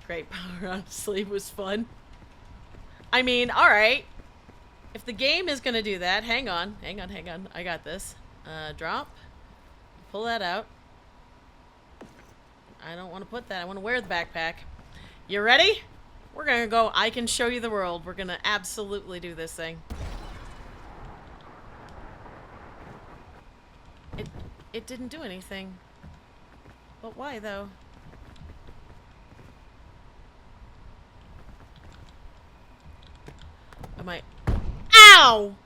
Great power, honestly, was fun. I mean, alright. If the game is gonna do that, hang on. I got this. Drop. Pull that out. I don't want to put that. I want to wear the backpack. You ready? We're gonna go. I can show you the world. We're gonna absolutely do this thing. It didn't do anything. But why, though? Am I... Ow!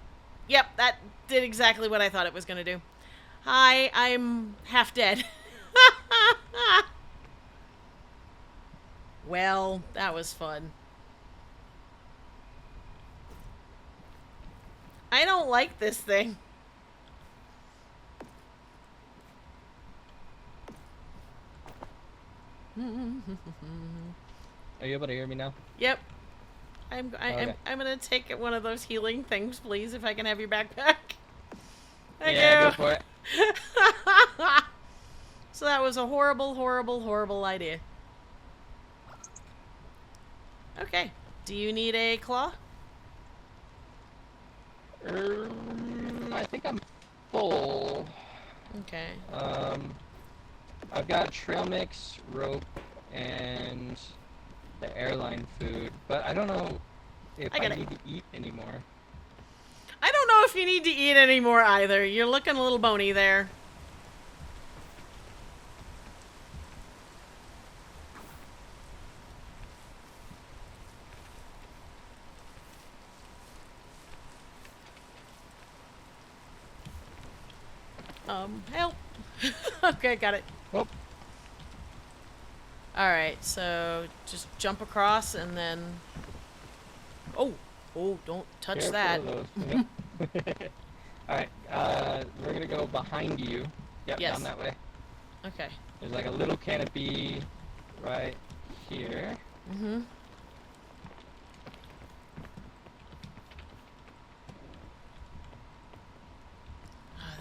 Yep, that did exactly what I thought it was gonna do. Hi, I'm half dead. Well, that was fun. I don't like this thing. Are you able to hear me now? Yep. I'm gonna take one of those healing things, please, if I can have your backpack. Thank Yeah, you. go for it. So that was a horrible, horrible, horrible idea. Okay. Do you need a claw? I think I'm full. Okay. I've got trail mix, rope, and the airline food, but I don't know if I need to eat anymore. I don't know if you need to eat anymore either. You're looking a little bony there. Help. Okay, got it. Oh. Alright, so just jump across and then... Oh, don't touch that. Alright, we're gonna go behind you. Yep, Yes. down that way. Okay. There's like a little canopy right here. Mm-hmm.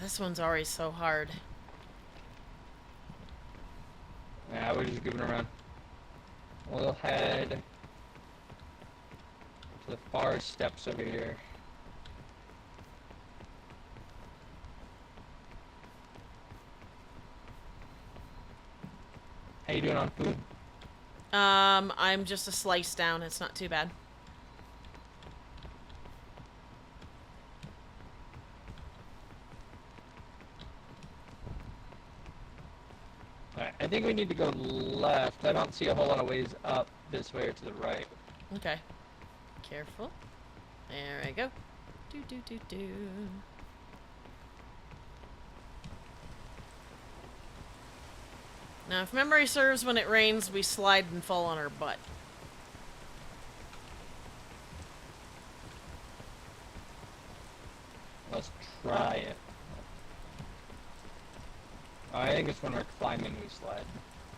This one's already so hard. Yeah, we're just goofing around. We'll head to the far steps over here. How you doing on food? I'm just a slice down. It's not too bad. Alright, I think we need to go left. I don't see a whole lot of ways up this way or to the right. Okay. Careful. There I go. Do. Now, if memory serves, when it rains, we slide and fall on our butt. Let's try it. Oh, I think it's when we're climbing we slide.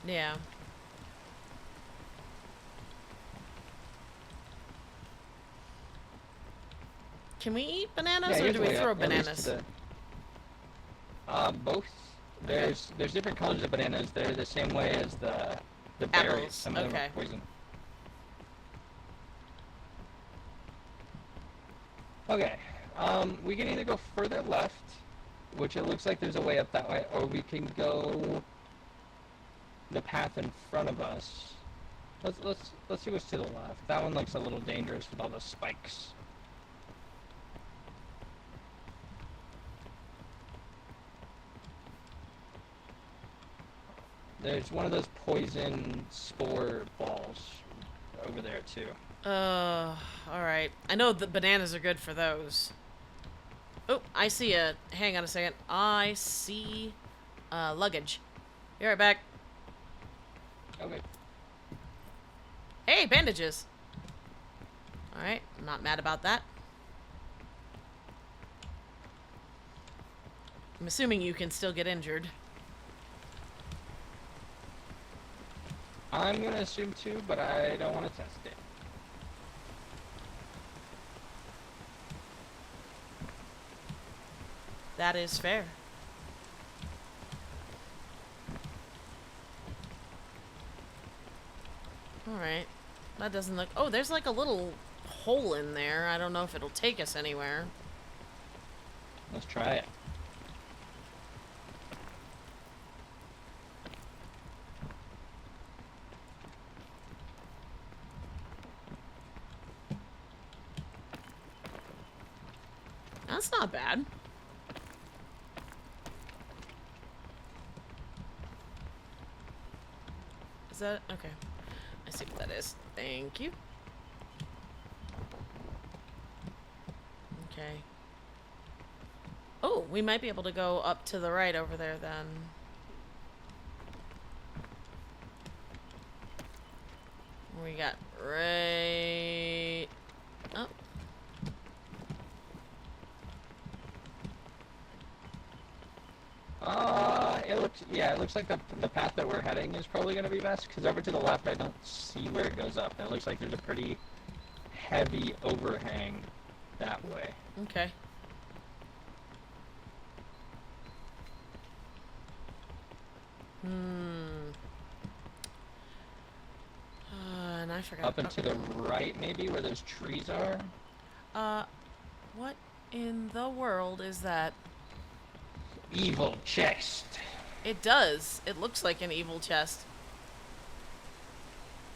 Yeah. Can we eat bananas, or here's do the we way throw up, at least bananas? to both. There's different colors of bananas. They're the same way as the berries. Apples, Some of them okay. are poison. Okay. We can either go further left, which it looks like there's a way up that way, or we can go the path in front of us. Let's see what's to the left. That one looks a little dangerous with all the spikes. There's one of those poison spore balls over there too. Alright. I know the bananas are good for those. Oh, I see hang on a second. I see, luggage. Be right back. Okay. Hey, bandages! Alright, I'm not mad about that. I'm assuming you can still get injured. I'm gonna assume too, but I don't want to test it. That is fair. Alright. That doesn't look... Oh, there's like a little hole in there. I don't know if it'll take us anywhere. Let's try it. That's not bad. Is that... Okay. I see what that is. Thank you. Okay. Oh, we might be able to go up to the right over there then. We got right... Oh. It looks like the path that we're heading is probably going to be best, because over to the left I don't see where it goes up, and it looks like there's a pretty heavy overhang that way. Okay. And I forgot. Up and to the right, maybe, where those trees are? What in the world is that? Evil chest. It does. It looks like an evil chest.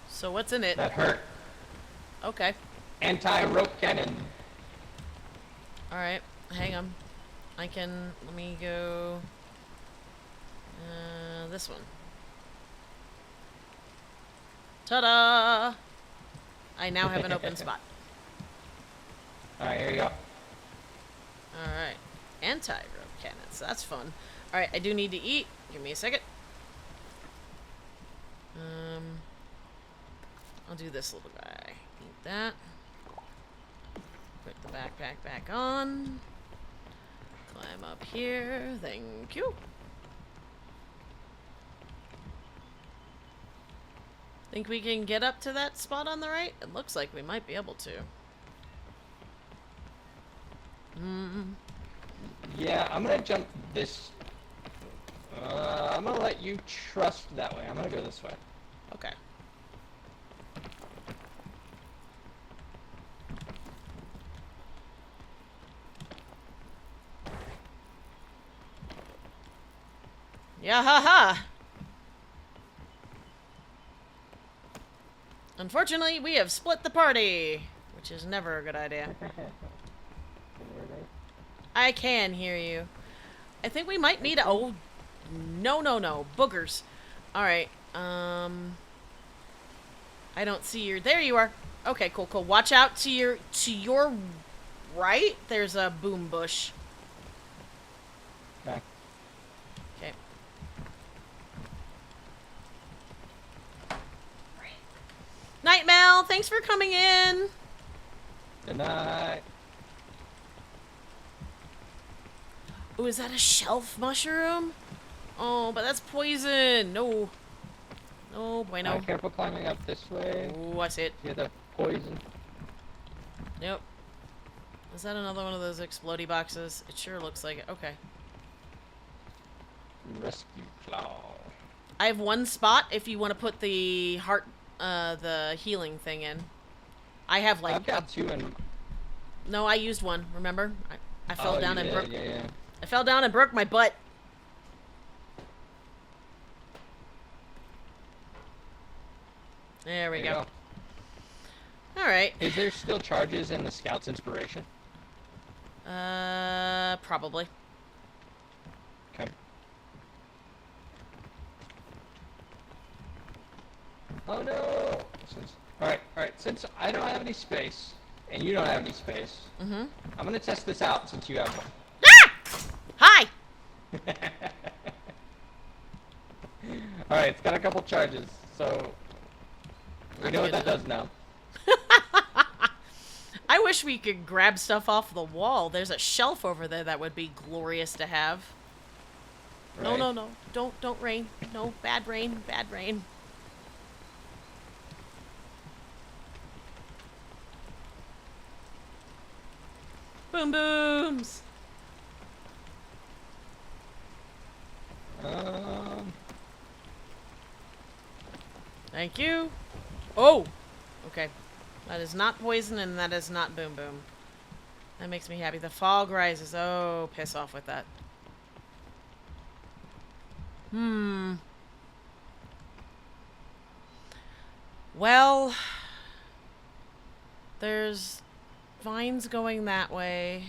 So what's in it? That hurt. Okay. Anti-rope cannon. Alright. Hang on. Let me go... this one. Ta-da! I now have an open spot. Alright, here you go. Alright. Anti-rope cannons. That's fun. Alright, I do need to eat. Give me a second. I'll do this little guy. Eat that. Put the backpack back on. Climb up here. Thank you. Think we can get up to that spot on the right? It looks like we might be able to. Yeah, I'm gonna jump this. I'm gonna let you trust that way. I'm gonna go this way. Okay. Yeah, ha ha! Unfortunately, we have split the party, which is never a good idea. I can hear you. I think we might need a... Oh, no. Boogers. Alright, I don't see your... There you are. Okay, cool. Watch out to your right. There's a boom bush. Okay. Okay. Night, Mel. Thanks for coming in. Good night. Oh, is that a shelf mushroom? Oh, but that's poison. No. No, bueno. Careful climbing up this way. Oh, I see it. Yeah, the poison. Yep. Is that another one of those explodey boxes? It sure looks like it. Okay. Rescue claw. I have one spot if you want to put the heart, the healing thing in. I have like... I've got 2 and... No, I used one, remember? I fell down and broke... Yeah. I fell down and broke my butt. There we go. Alright. Is there still charges in the Scout's Inspiration? Probably. Okay. Oh no! Alright, since I don't have any space, and you don't have any space, I'm gonna test this out since you have one. Ah! Hi! Alright, it's got a couple charges, so we know what that does now. I wish we could grab stuff off the wall. There's a shelf over there that would be glorious to have. Right. No. Don't rain. No, bad rain. Boom booms! Thank you. Oh! Okay. That is not poison and that is not boom boom. That makes me happy. The fog rises. Oh, piss off with that. Well, there's vines going that way.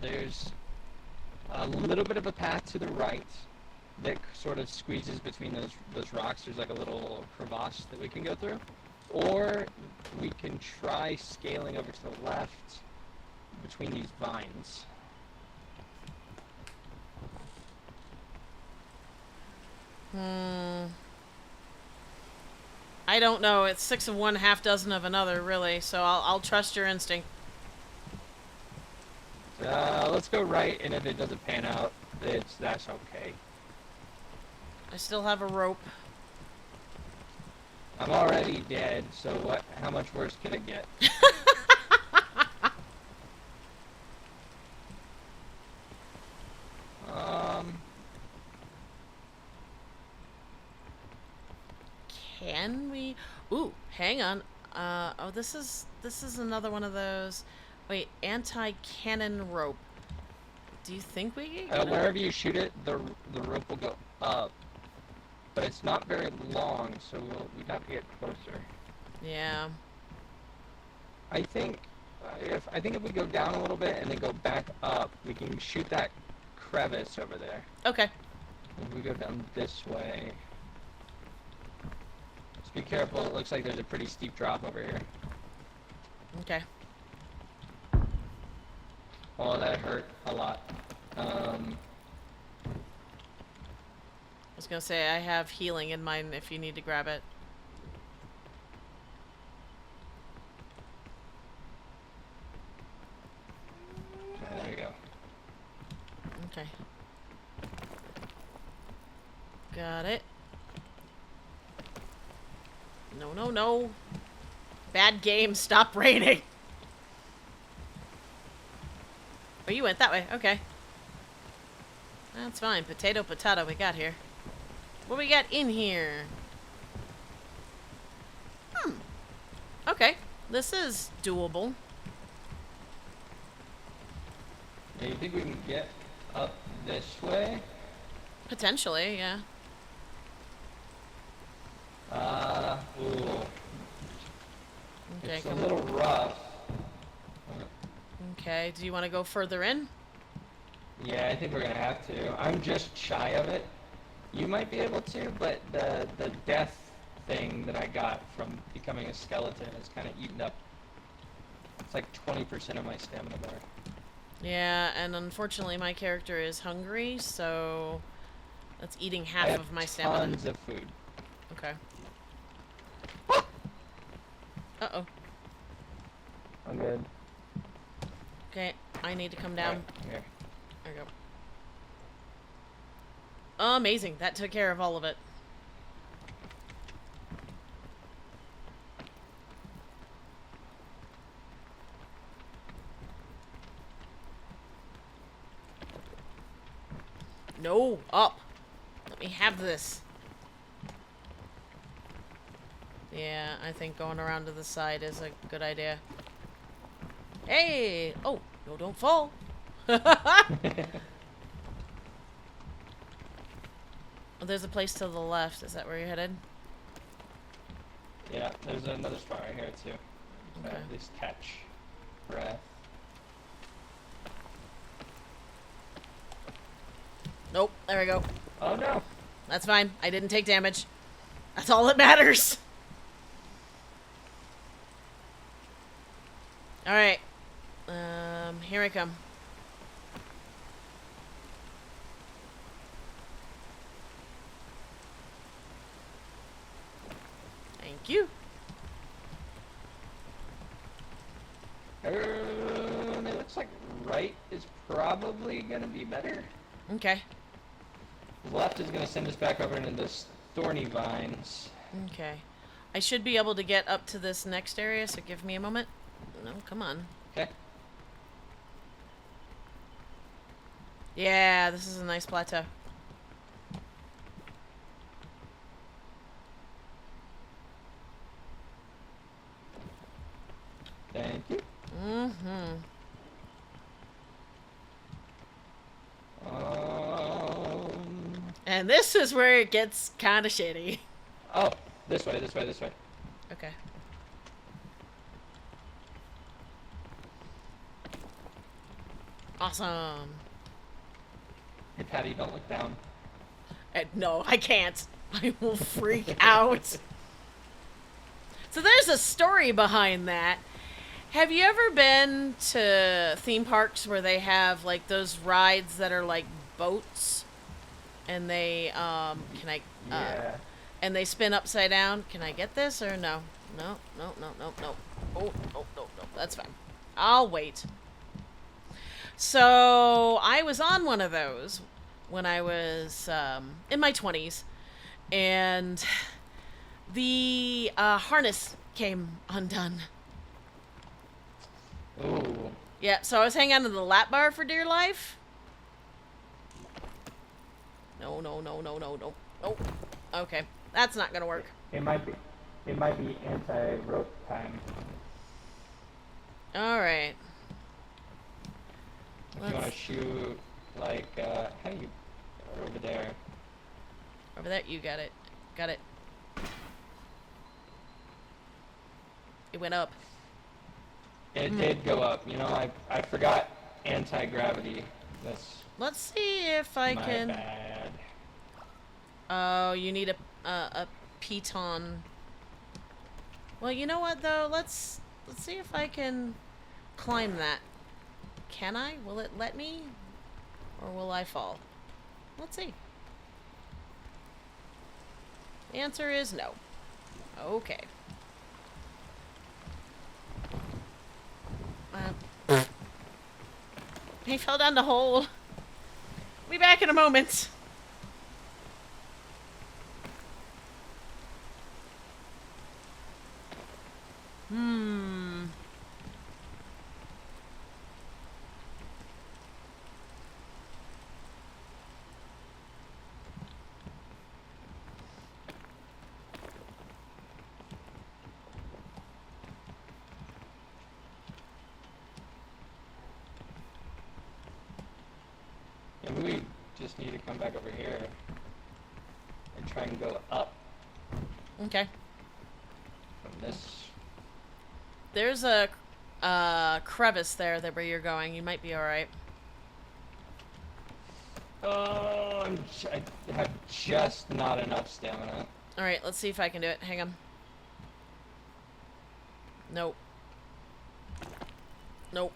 There's a little bit of a path to the right that sort of squeezes between those rocks. There's like a little crevasse that we can go through. Or we can try scaling over to the left between these vines. I don't know. It's 6 of one, half dozen of another, really. So I'll trust your instinct. Let's go right, and if it doesn't pan out, that's okay. I still have a rope. I'm already dead, so what? How much worse can it get? Can we? Ooh, hang on. Oh, this is another one of those. Wait, anti-cannon rope. Do you think we can get it? Wherever you shoot it, the rope will go up. But it's not very long, so we'd have to get closer. Yeah. I think if we go down a little bit and then go back up, we can shoot that crevice over there. Okay. If we go down this way, just be careful. It looks like there's a pretty steep drop over here. Okay. Oh, that hurt a lot. I was gonna say I have healing in mine if you need to grab it. There you go. Okay. Got it. No. Bad game, stop raining. Oh, you went that way. Okay. That's fine. Potato, we got here. What we got in here? Okay. This is doable. Yeah, you think we can get up this way? Potentially, yeah. Ooh. Okay, It's a little rough. Okay, do you want to go further in? Yeah, I think we're gonna have to. I'm just shy of it. You might be able to, but the death thing that I got from becoming a skeleton is kind of eaten up. It's like 20% of my stamina bar. Yeah, and unfortunately my character is hungry, so that's eating I half have of my stamina. tons of food. Okay. Uh-oh. I'm good. Okay, I need to come down. Right, here. There we go. Amazing. That took care of all of it. No, up. Let me have this. Yeah, I think going around to the side is a good idea. Hey! Oh, no, don't fall. Oh, there's a place to the left. Is that where you're headed? Yeah, there's another spot right here too. Okay. At least catch breath. Nope, there we go. Oh no! That's fine. I didn't take damage. That's all that matters. Alright. Here I come. Thank you. It looks like right is probably gonna be better. Okay. Left is gonna send us back over into the thorny vines. Okay. I should be able to get up to this next area, so give me a moment. No, come on. Okay. Yeah, this is a nice plateau. Thank you. Mm-hmm. And this is where it gets kind of shitty. Oh, this way, this way, this way. Okay. Awesome. Hey, Patty, don't look down. No, I can't. I will freak out. So there's a story behind that. Have you ever been to theme parks where they have like those rides that are like boats, and they Yeah. and they spin upside down? Can I get this or no? No, no, no, no, no. Oh, no, no, no. That's fine. I'll wait. So I was on one of those when I was in my 20s, and the harness came undone. Ooh. Yeah, so I was hanging onto the lap bar for dear life. No, no, no, no, no, no, no. Okay, that's not gonna work. It might be anti-rope time. All right. If you want to shoot, like, how do you, over there. Over there, you got it. Got it. It went up. It did go up. You know, I forgot anti-gravity. That's Let's see if I my can. bad. Oh, you need a piton. Well, you know what though? Let's see if I can climb that. Can I? Will it let me? Or will I fall? Let's see. The answer is no. Okay. He fell down the hole. Be back in a moment. Maybe we just need to come back over here and try and go up Okay. from this. There's a crevice there that where you're going. You might be alright. Oh, I have just not enough stamina. Alright, let's see if I can do it. Hang on. Nope. Nope.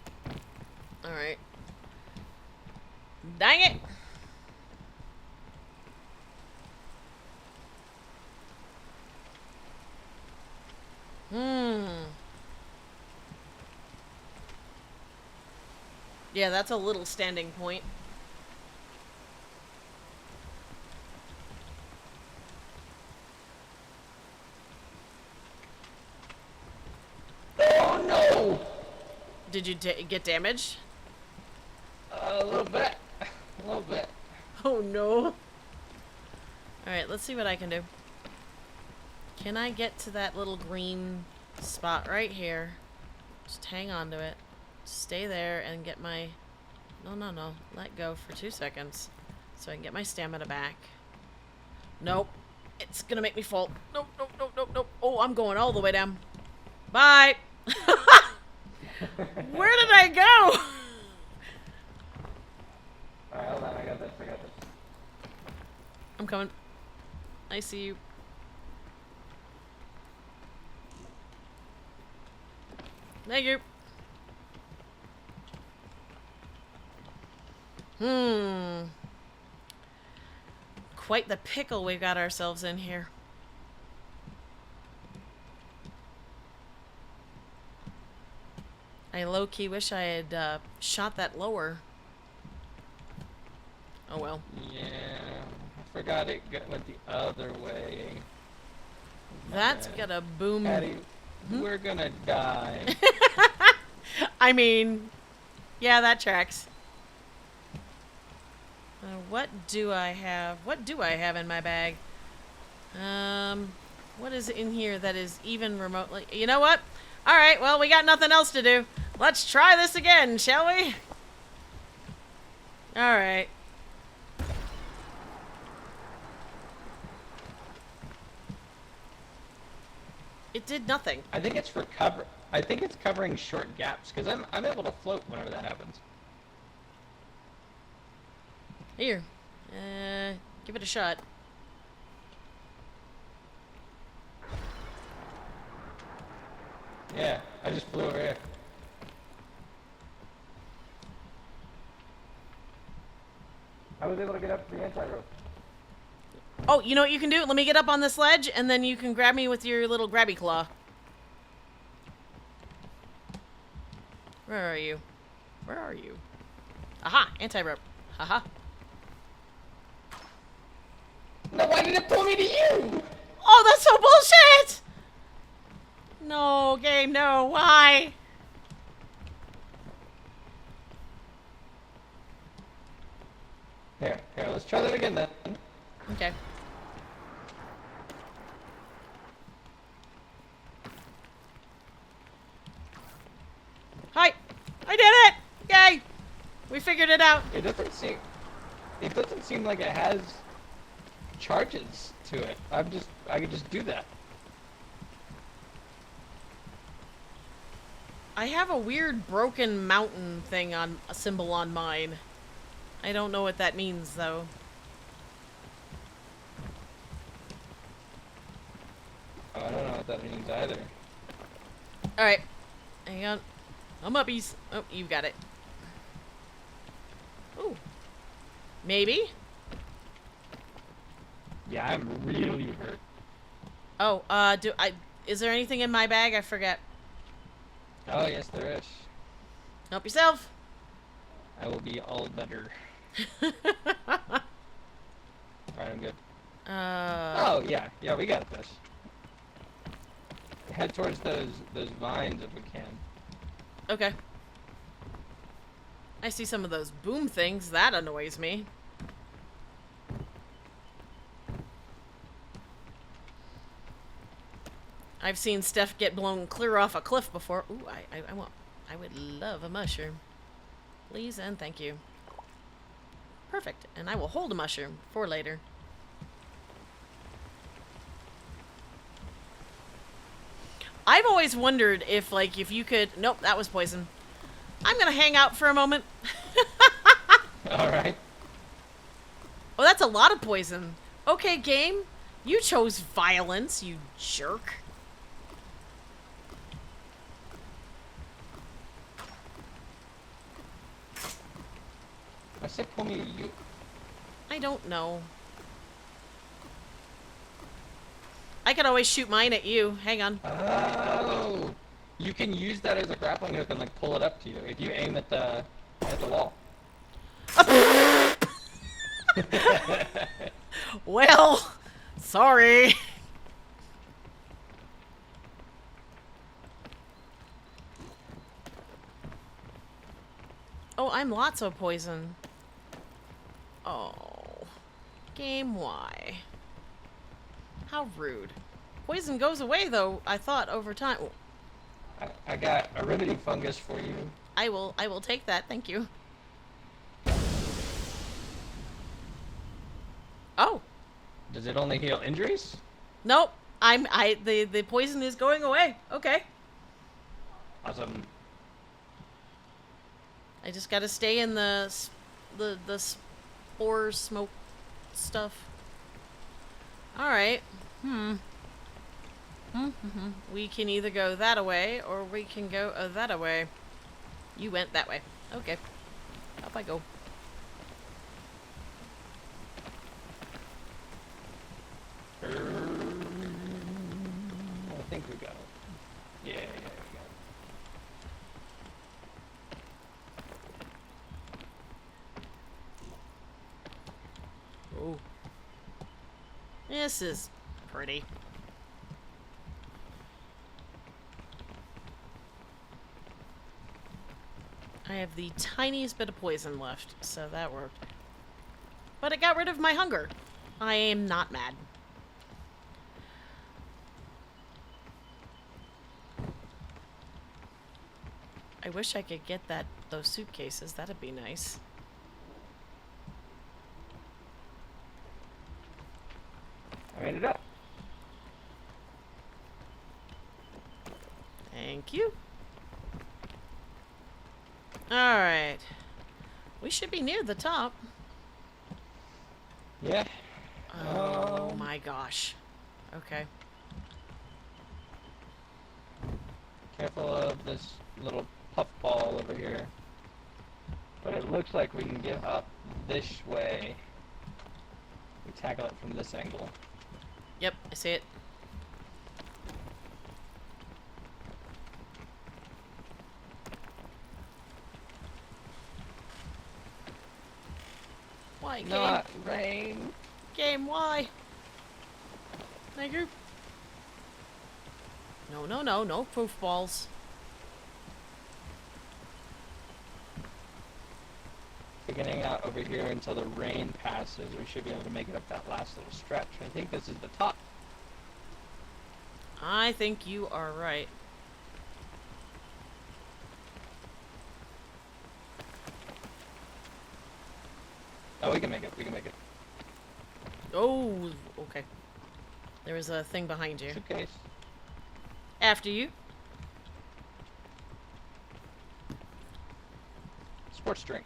Alright. Dang it! Yeah, that's a little standing point. Oh no! Did you get damaged? A little bit. A little bit. Oh no. Alright, let's see what I can do. Can I get to that little green spot right here? Just hang on to it. Stay there and get my... No. Let go for 2 seconds. So I can get my stamina back. Nope. It's gonna make me fall. Nope. Oh, I'm going all the way down. Bye! Where did I go? Alright, hold on, I got this. I'm coming. I see you. Thank you. Quite the pickle we've got ourselves in here. I low-key wish I had shot that lower. Oh well. Yeah, I forgot it went the other way. That's gonna boom. Patty, we're gonna die. I mean, yeah, that tracks. What do I have? What do I have in my bag? What is in here that is even remotely... You know what? Alright, well, we got nothing else to do. Let's try this again, shall we? Alright. It did nothing. I think it's for cover. I think it's covering short gaps because I'm able to float whenever that happens. Here. Give it a shot. Yeah, I just flew over here. I was able to get up to the anti-rope. Oh, you know what you can do? Let me get up on this ledge, and then you can grab me with your little grabby claw. Where are you? Where are you? Aha! Anti-rope. Haha. No, why did it pull me to you? Oh, that's so bullshit! No, game, no. Why? Here, let's try that again then. Okay. Hi! I did it! Yay! We figured it out. It doesn't seem like it has charges to it. I could just do that. I have a weird broken mountain thing on a symbol on mine. I don't know what that means though. Oh, I don't know what that means either. Alright. Hang on. I'm uppies. Oh, you got it. Ooh. Maybe? Yeah, I'm really hurt. Oh, is there anything in my bag? I forget. Oh, yes, there is. Help yourself. I will be all better. Alright, I'm good. Oh, yeah, we got this. Head towards those vines if we can. Okay. I see some of those boom things. That annoys me. I've seen Steph get blown clear off a cliff before. Ooh, I would love a mushroom. Please and thank you. Perfect. And I will hold a mushroom for later. I've always wondered if you could... Nope, that was poison. I'm gonna hang out for a moment. Alright. Oh, that's a lot of poison. Okay, game. You chose violence, you jerk. I said pull me to you. I don't know. I could always shoot mine at you. Hang on. Oh! You can use that as a grappling hook and pull it up to you if you aim at the Hit the wall. Well, sorry. Oh, I'm lots of poison. Oh. Game Y. How rude. Poison goes away, though, I thought, over time. I got a riveting fungus for you. I will take that, thank you. Oh. Does it only heal injuries? Nope. The poison is going away. Okay. Awesome. I just gotta stay in the spore smoke stuff. Alright. We can either go that way, or we can go that way. You went that way. Okay. Up I go. I think we got it. Yeah, we got it. Oh. This is pretty. I have the tiniest bit of poison left, so that worked. But it got rid of my hunger. I am not mad. I wish I could get those suitcases. That'd be nice. I made it up. Thank you. Alright. We should be near the top. Yeah. Oh my gosh. Okay. Careful of this little puffball over here. But it looks like we can get up this way. We tackle it from this angle. Yep, I see it. Why, game? Not rain. Game, why? Thank you. No, no, no, no proof balls. Beginning out over here until the rain passes, we should be able to make it up that last little stretch. I think this is the top. I think you are right. Oh, we can make it. We can make it. Oh, okay. There was a thing behind you. Suitcase. After you. Sports drink.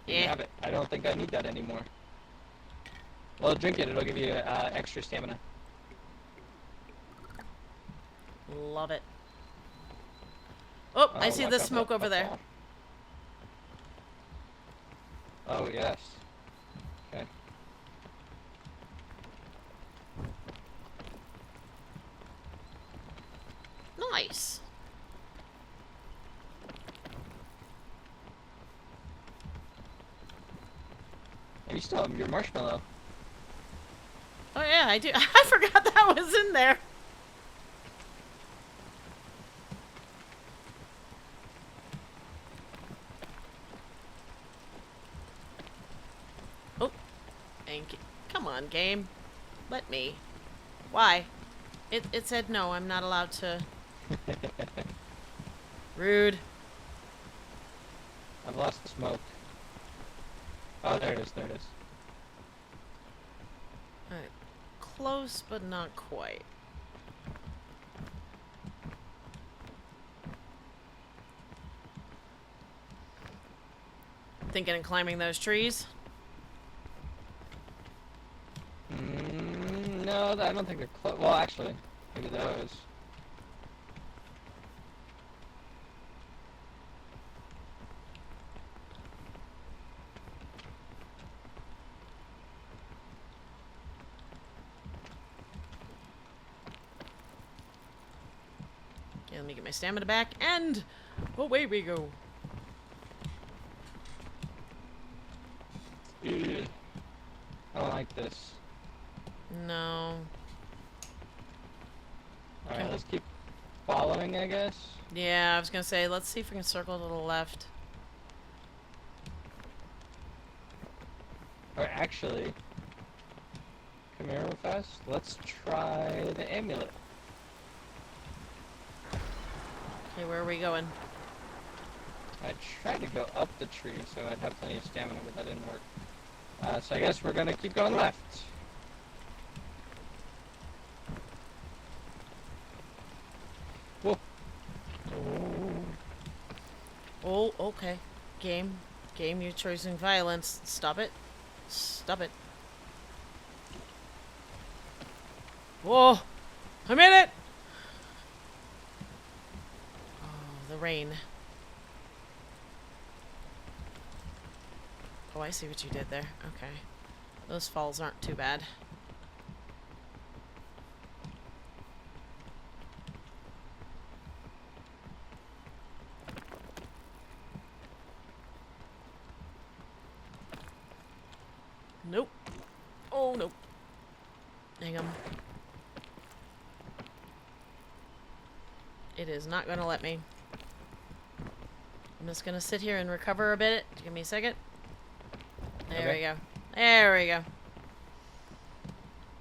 You Yeah. can have it. I don't think I need that anymore. Well, drink it. It'll give you extra stamina. Love it. Oh, I see watch the out for smoke that over there. puffball. Oh, yes. Okay. Nice. You still have your marshmallow. Oh yeah, I do. I forgot that was in there. Oh, thank you. Come on, game. Let me. Why? It said no, I'm not allowed to. Rude. I've lost the smoke. Oh, there it is. There it is. Alright. Close, but not quite. Thinking of climbing those trees? No, I don't think they're close. Well, actually, maybe those. Okay, let me get my stamina back, and away we go. just keep following, I guess. Yeah, I was gonna say, let's see if we can circle to the left. Or actually, come here real fast. Let's try the amulet. Okay, where are we going? I tried to go up the tree so I'd have plenty of stamina, but that didn't work. So I guess we're gonna keep going left. Whoa. Oh, okay. Game, you're choosing violence. Stop it. Stop it. Whoa! I made it! Oh, the rain. Oh, I see what you did there. Okay. Those falls aren't too bad. Nope. Oh, nope. Hang on. It is not gonna let me. I'm just gonna sit here and recover a bit. Give me a second. There we go. There we go.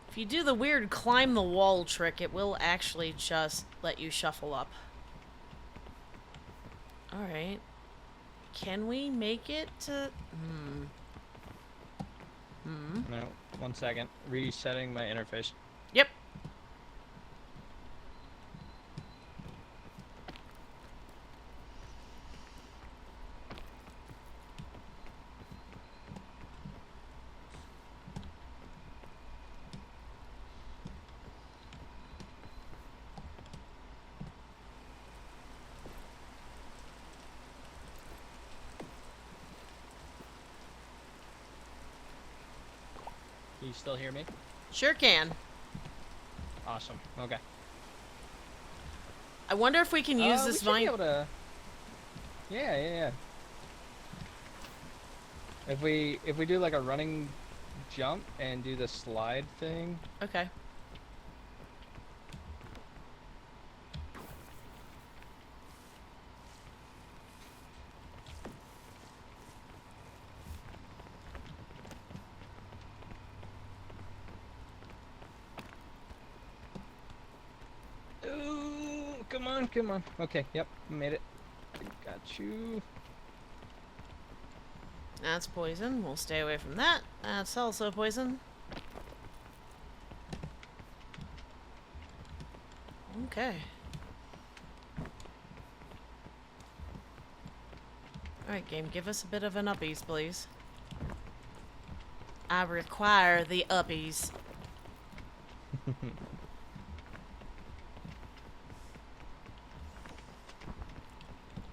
If you do the weird climb the wall trick, it will actually just let you shuffle up. Alright. Can we make it to... No, 1 second. Resetting my interface. Yep. Can you still hear me? Sure can. Awesome. Okay. I wonder if we can use We this should be vine. able to... Yeah. If we do like a running jump and do the slide thing. Okay. Ooh, come on. Okay, yep, made it. Got you. That's poison. We'll stay away from that. That's also poison. Okay. Alright, game, give us a bit of an uppies, please. I require the uppies.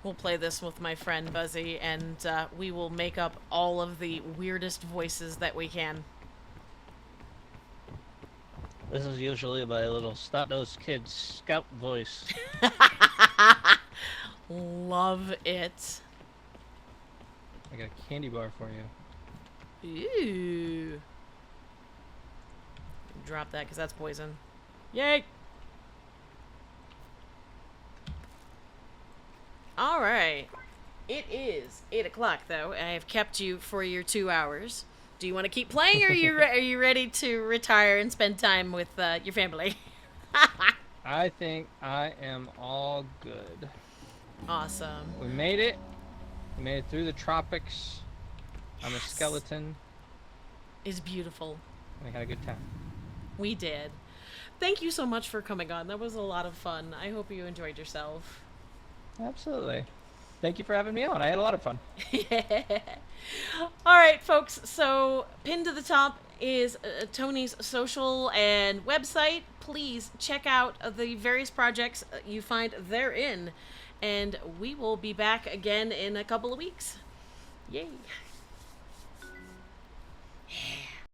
We'll play this with my friend Buzzy, and we will make up all of the weirdest voices that we can. This is usually my little snot-nosed kid's scout voice. Love it. I got a candy bar for you. Ooh. Drop that, because that's poison. Yay! Alright. It is 8 o'clock, though. I have kept you for your 2 hours. Do you want to keep playing, or are you ready to retire and spend time with your family? I think I am all good. Awesome. We made it. We made it through the tropics. I'm a Yes. skeleton. It's beautiful. We had a good time. We did. Thank you so much for coming on. That was a lot of fun. I hope you enjoyed yourself. Absolutely. Thank you for having me on. I had a lot of fun. All right, folks. So, pinned to the top is Tony's social and website. Please check out the various projects you find therein. And we will be back again in a couple of weeks. Yay.